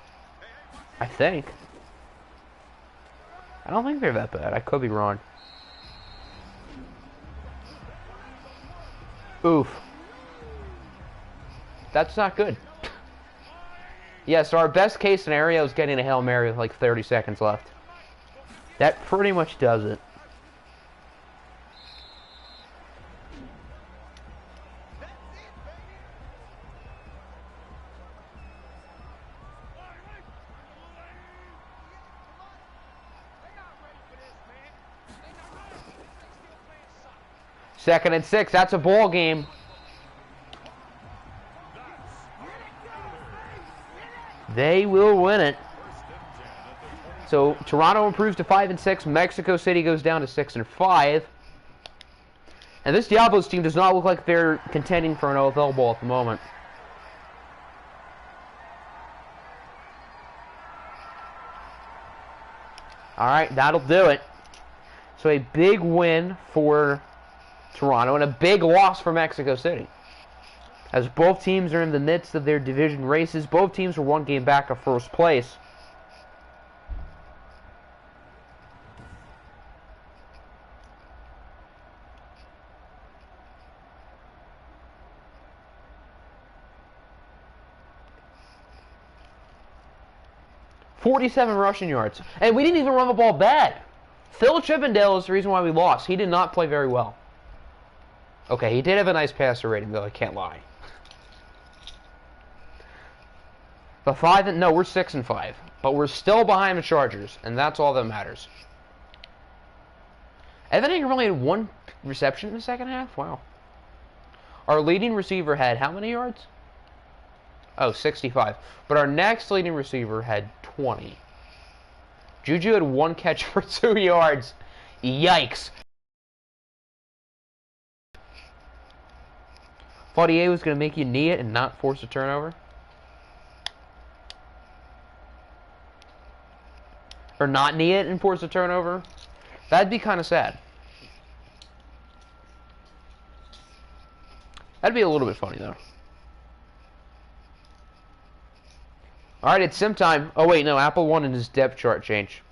I think. I don't think they're that bad. I could be wrong. Oof. That's not good. Yeah, so our best case scenario is getting a Hail Mary with like 30 seconds left. That pretty much does it. Second and 6. That's a ball game. They will win it. So Toronto improves to 5-6. Mexico City goes down to 6-5. And this Diablos team does not look like they're contending for an OFL ball at the moment. All right, that'll do it. So a big win for Toronto and a big loss for Mexico City. As both teams are in the midst of their division races, both teams are one game back of first place. .47 rushing yards. And we didn't even run the ball bad. Phil Chippendale is the reason why we lost. He did not play very well. Okay, he did have a nice passer rating, though. I can't lie. But we're 6-5, but we're still behind the Chargers, and that's all that matters. Evan Ingram only had 1 reception in the second half. Wow. Our leading receiver had how many yards? Oh, 65. But our next leading receiver had 20. Juju had 1 catch for 2 yards. Yikes. Thought EA was going to make you knee it and not force a turnover. Or not knee it and force a turnover. That'd be kind of sad. That'd be a little bit funny, though. Alright, it's sim time. Oh, wait, no. Apple wanted his depth chart change.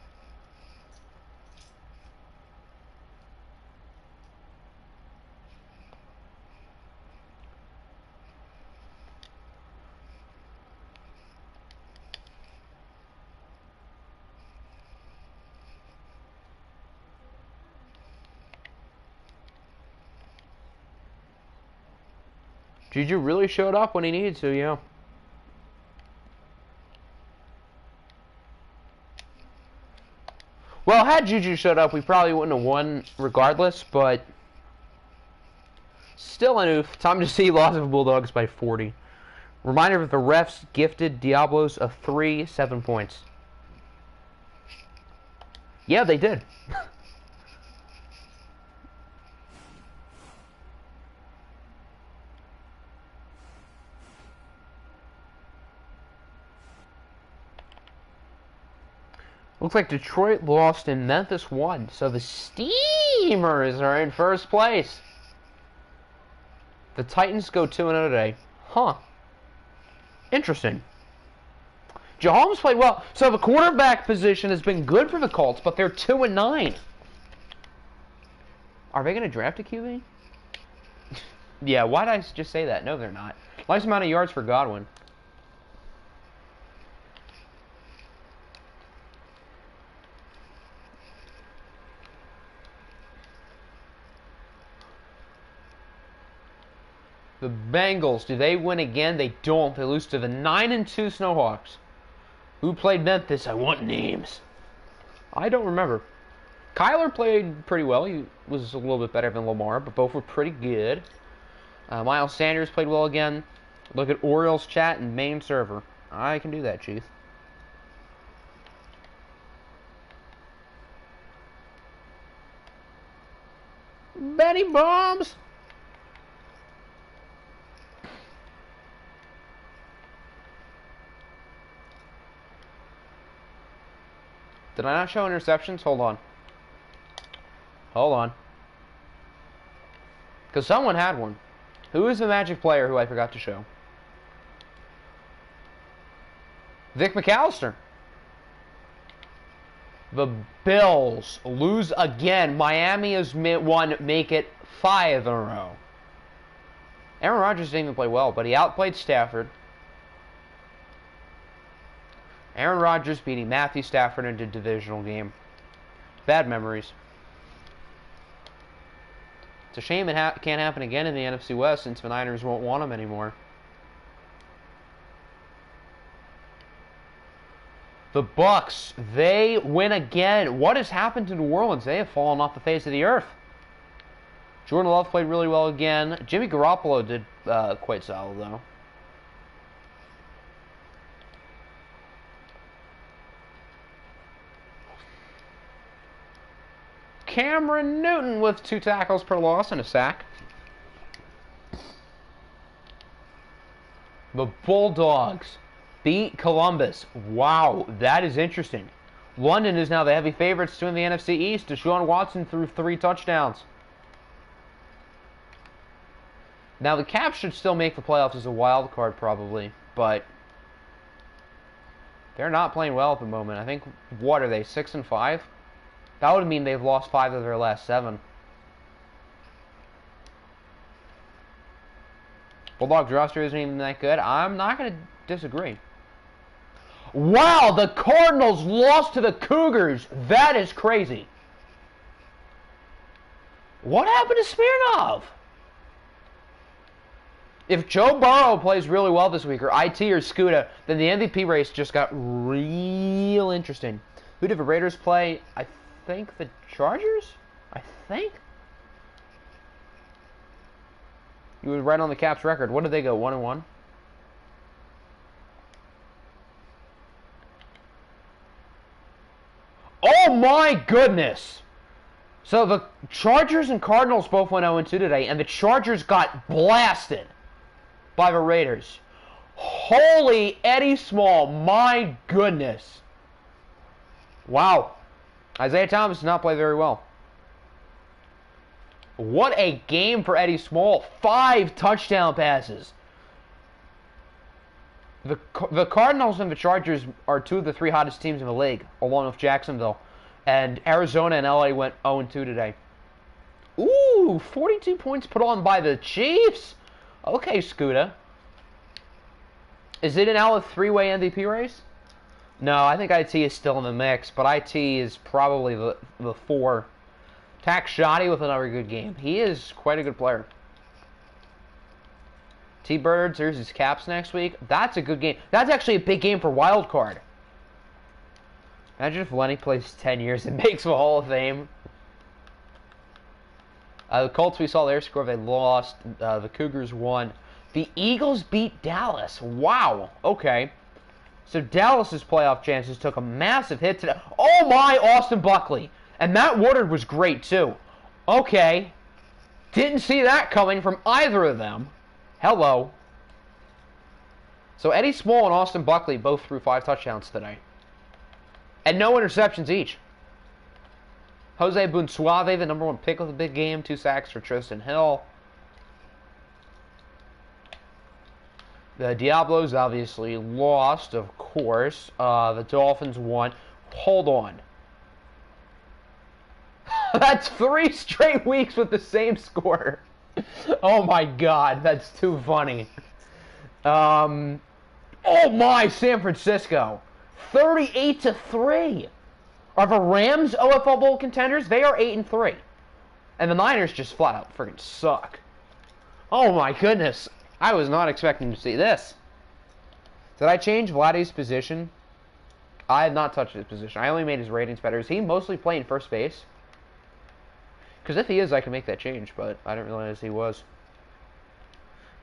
Juju really showed up when he needed to, yeah. Well, had Juju showed up, we probably wouldn't have won regardless, but still an oof. Time to see loss of Bulldogs by 40. Reminder that the refs gifted Diablos a 7 points. Yeah, they did. Looks like Detroit lost and Memphis won, so the Steamers are in first place. The Titans go 2-0 today. Huh. Interesting. Mahomes played well. So the quarterback position has been good for the Colts, but they're 2-9. Are they going to draft a QB? Yeah, why did I just say that? No, they're not. Nice amount of yards for Godwin. The Bengals, do they win again? They don't. They lose to the 9-2 Snowhawks. Who played Memphis? I want names. I don't remember. Kyler played pretty well. He was a little bit better than Lamar, but both were pretty good. Miles Sanders played well again. Look at Orioles chat and main server. I can do that, Chief. Benny Bombs! Did I not show interceptions? Hold on. Hold on. Because someone had one. Who is the Magic player who I forgot to show? Vic McAllister. The Bills lose again. Miami has won, make it 5 in a row. Aaron Rodgers didn't even play well, but he outplayed Stafford. Aaron Rodgers beating Matthew Stafford in a divisional game. Bad memories. It's a shame it can't happen again in the NFC West since the Niners won't want him anymore. The Bucks, they win again. What has happened to New Orleans? They have fallen off the face of the earth. Jordan Love played really well again. Jimmy Garoppolo did quite solid, though. Cameron Newton with 2 tackles per loss and a sack. The Bulldogs beat Columbus. Wow, that is interesting. London is now the heavy favorites to win the NFC East. Deshaun Watson threw 3 touchdowns. Now, the Caps should still make the playoffs as a wild card, probably, but they're not playing well at the moment. I think, what are they, 6-5? That would mean they've lost 5 of their last 7. Bulldogs roster isn't even that good. I'm not going to disagree. Wow, the Cardinals lost to the Cougars. That is crazy. What happened to Smirnov? If Joe Burrow plays really well this week, or IT or Scuda, then the MVP race just got real interesting. Who did the Raiders play? I think the Chargers? I think? You were right on the Caps record. What did they go, 1-1? Oh my goodness! So the Chargers and Cardinals both went 0-2 today, and the Chargers got blasted by the Raiders. Holy Eddie Small, my goodness. Wow. Isaiah Thomas did not play very well. What a game for Eddie Small. 5 touchdown passes. The Cardinals and the Chargers are 2 of the 3 hottest teams in the league, along with Jacksonville. And Arizona and LA went 0-2 today. Ooh, 42 points put on by the Chiefs. Okay, Scuda. Is it now a 3-way MVP race? No, I think IT is still in the mix, but IT is probably the 4. Tack Shoddy with another good game. He is quite a good player. T-Birds versus Caps next week. That's a good game. That's actually a big game for wild card. Imagine if Lenny plays 10 years and makes the Hall of Fame. The Colts, we saw their score. They lost. The Cougars won. The Eagles beat Dallas. Wow. Okay. So Dallas's playoff chances took a massive hit today. Oh my, Austin Buckley. And Matt Woodard was great too. Okay. Didn't see that coming from either of them. Hello. So Eddie Small and Austin Buckley both threw 5 touchdowns today. And no interceptions each. Jose Bunsuave, the number 1 pick of the big game. 2 sacks for Tristan Hill. The Diablos obviously lost, of course. The Dolphins won. Hold on. That's 3 straight weeks with the same score. Oh my god, that's too funny. Oh my, San Francisco. 38-3. Are the Rams OFL Bowl contenders? They are 8-3. And the Niners just flat out freaking suck. Oh my goodness. I was not expecting to see this. Did I change Vladdy's position? I have not touched his position. I only made his ratings better. Is he mostly playing first base? Because if he is, I can make that change, but I didn't realize he was.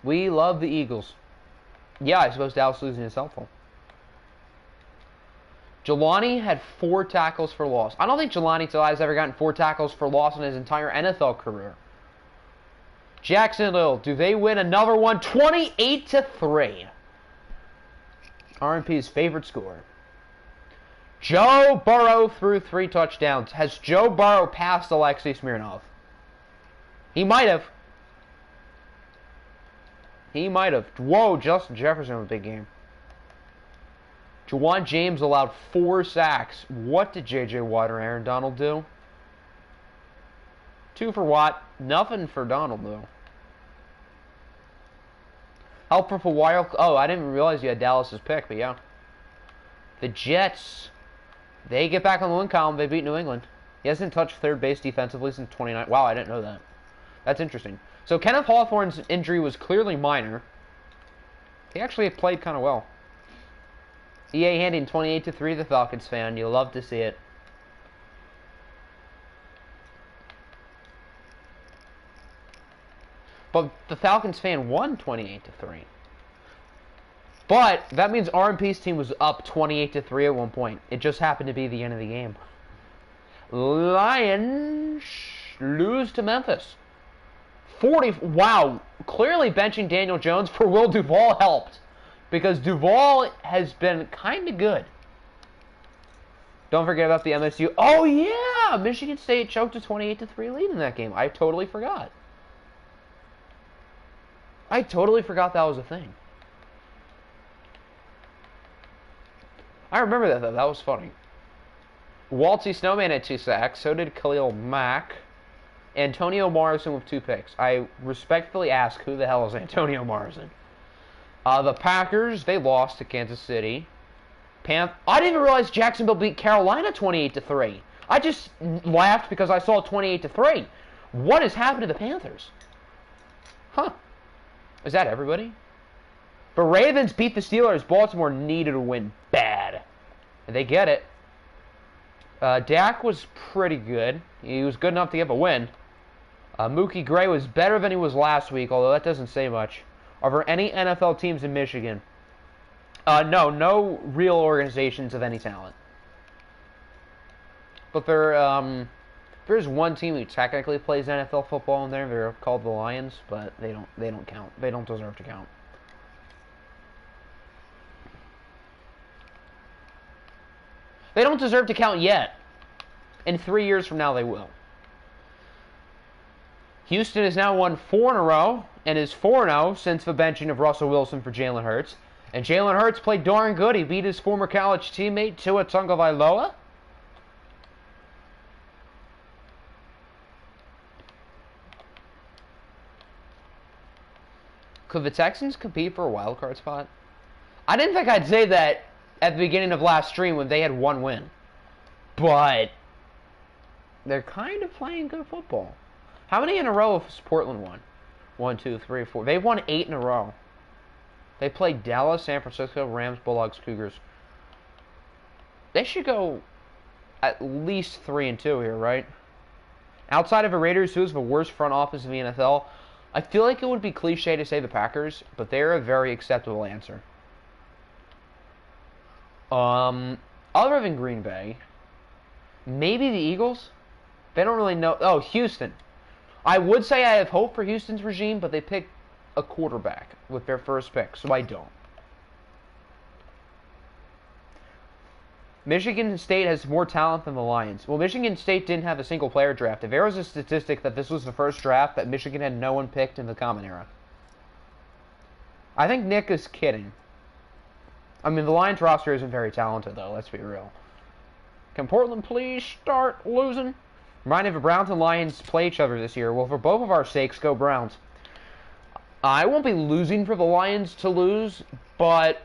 We love the Eagles. Yeah, I suppose Dallas losing is helpful. Jelani had 4 tackles for loss. I don't think Jelani Tillai has ever gotten 4 tackles for loss in his entire NFL career. Jacksonville, do they win another one? 28-3. RMP's favorite score. Joe Burrow threw 3 touchdowns. Has Joe Burrow passed Alexei Smirnov? He might have. He might have. Whoa, Justin Jefferson was a big game. Juwan James allowed 4 sacks. What did J.J. Watt or Aaron Donald do? 2 for Watt. Nothing for Donald, though. Helper for Wild. Oh, I didn't realize you had Dallas's pick, but yeah. The Jets. They get back on the win column. They beat New England. He hasn't touched third base defensively since 29. Wow, I didn't know that. That's interesting. So Kenneth Hawthorne's injury was clearly minor. He actually played kind of well. EA handing 28-3 the Falcons fan. You'll love to see it. But the Falcons fan won 28-3. But that means RMP's team was up 28-3 at one point. It just happened to be the end of the game. Lions lose to Memphis. 40. Wow. Clearly benching Daniel Jones for Will Duvall helped. Because Duvall has been kind of good. Don't forget about the MSU. Oh, yeah! Michigan State choked a 28-3 lead in that game. I totally forgot. I totally forgot that was a thing. I remember that, though. That was funny. Waltzy Snowman had 2 sacks. So did Khalil Mack. Antonio Morrison with 2 picks. I respectfully ask, who the hell is Antonio Morrison? The Packers, they lost to Kansas City. I didn't even realize Jacksonville beat Carolina 28-3. I just laughed because I saw 28-3. What has happened to the Panthers? Huh. Is that everybody? The Ravens beat the Steelers. Baltimore needed a win bad. And they get it. Dak was pretty good. He was good enough to get a win. Mookie Gray was better than he was last week, although that doesn't say much. Are there any NFL teams in Michigan? No real organizations of any talent. But there's one team who technically plays NFL football in there. They're called the Lions, but they don't count. They don't deserve to count. They don't deserve to count yet. In 3 years from now, they will. Houston has now won 4 in a row and is 4-0 since the benching of Russell Wilson for Jalen Hurts. And Jalen Hurts played darn good. He beat his former college teammate Tua Tagovailoa. Could the Texans compete for a wild card spot? I didn't think I'd say that at the beginning of last stream when they had 1 win. But they're kind of playing good football. How many in a row has Portland won? 1, 2, 3, 4. They've won 8 in a row. They play Dallas, San Francisco, Rams, Bulldogs, Cougars. They should go at least 3-2 here, right? Outside of the Raiders, who is the worst front office in the NFL, I feel like it would be cliche to say the Packers, but they're a very acceptable answer. Other than Green Bay, maybe the Eagles? They don't really know. Oh, Houston. I would say I have hope for Houston's regime, but they picked a quarterback with their first pick, so I don't. Michigan State has more talent than the Lions. Well, Michigan State didn't have a single player draft. If there was a statistic that this was the first draft that Michigan had no one picked in the Common Era. I think Nick is kidding. I mean, the Lions roster isn't very talented, though. Let's be real. Can Portland please start losing? Remind me, if the Browns and Lions play each other this year, well, for both of our sakes, go Browns. I won't be losing for the Lions to lose, but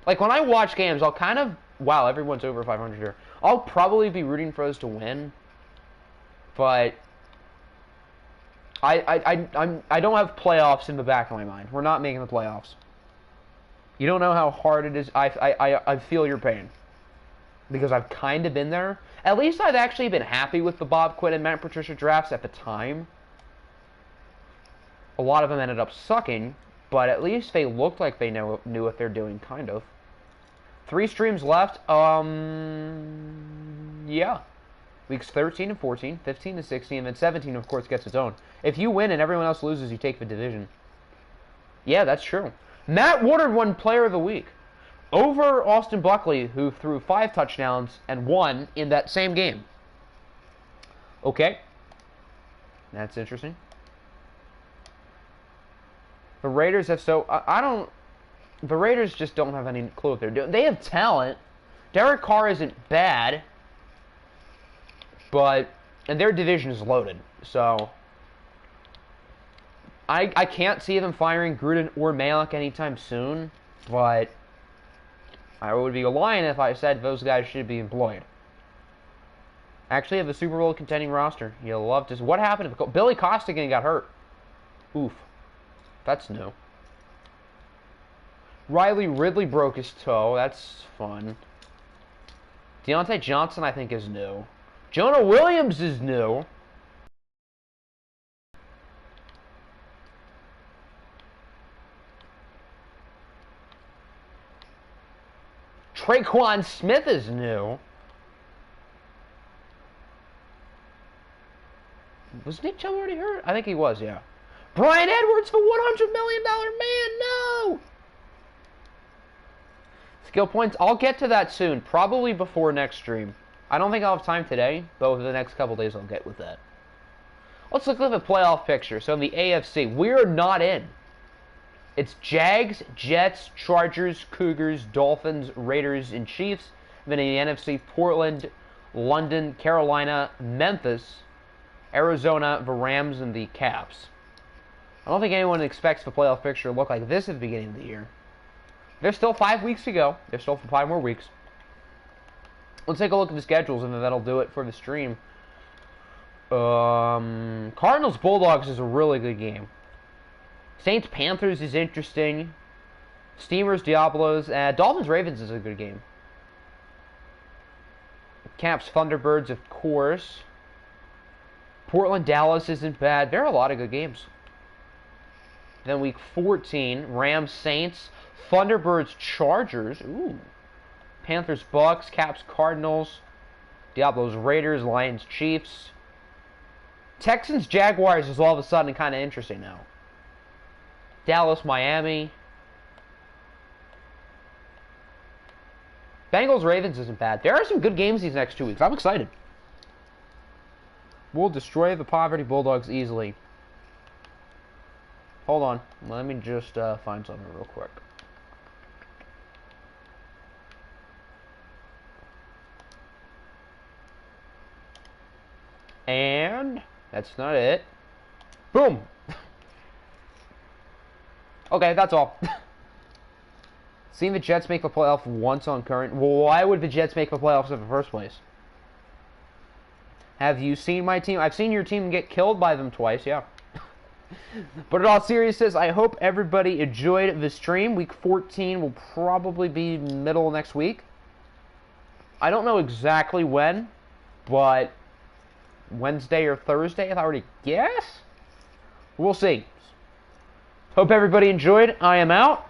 like when I watch games, I'll kind of everyone's over 500 here. I'll probably be rooting for us to win, but I don't have playoffs in the back of my mind. We're not making the playoffs. You don't know how hard it is. I feel your pain because I've kind of been there. At least I've actually been happy with the Bob Quinn and Matt Patricia drafts at the time. A lot of them ended up sucking, but at least they looked like they knew what they're doing, kind of. 3 streams left. Yeah. Weeks 13 and 14, 15 and 16, and then 17, of course, gets its own. If you win and everyone else loses, you take the division. Yeah, that's true. Matt Woodard won Player of the Week over Austin Buckley, who threw 5 touchdowns and won in that same game. Okay. That's interesting. The Raiders have the Raiders just don't have any clue what they're doing. They have talent. Derek Carr isn't bad, and their division is loaded. So I can't see them firing Gruden or Malik anytime soon, but I would be lying if I said those guys should be employed. Actually have a Super Bowl contending roster. You'll love to. What happened to Billy Costigan got hurt? Oof. That's new. Riley Ridley broke his toe. That's fun. Deontay Johnson, I think, is new. Jonah Williams is new. Traquan Smith is new. Was Nick Chubb already hurt? I think he was, yeah. Brian Edwards, the $100 million man, no! Skill points, I'll get to that soon, probably before next stream. I don't think I'll have time today, but over the next couple days I'll get with that. Let's look at the playoff picture. So in the AFC, we're not in. It's Jags, Jets, Chargers, Cougars, Dolphins, Raiders, and Chiefs. Then in the NFC, Portland, London, Carolina, Memphis, Arizona, the Rams, and the Caps. I don't think anyone expects the playoff picture to look like this at the beginning of the year. There's still 5 weeks to go. There's still 5 more weeks. Let's take a look at the schedules, and then that'll do it for the stream. Cardinals-Bulldogs is a really good game. Saints-Panthers is interesting. Steamers-Diablos. Dolphins-Ravens is a good game. Caps-Thunderbirds, of course. Portland-Dallas isn't bad. There are a lot of good games. Then week 14, Rams-Saints, Thunderbirds-Chargers. Ooh. Panthers-Bucks, Caps-Cardinals, Diablos-Raiders, Lions-Chiefs. Texans-Jaguars is all of a sudden kind of interesting now. Dallas-Miami. Bengals-Ravens isn't bad. There are some good games these next 2 weeks. I'm excited. We'll destroy the Poverty Bulldogs easily. Hold on. Let me just find something real quick. And that's not it. Boom! Okay, that's all. Seen the Jets make the playoff once on current. Well, why would the Jets make the playoffs in the first place? Have you seen my team? I've seen your team get killed by them twice, yeah. But in all seriousness, I hope everybody enjoyed the stream. Week 14 will probably be middle of next week. I don't know exactly when, but Wednesday or Thursday, if I were to guess. We'll see. Hope everybody enjoyed. I am out.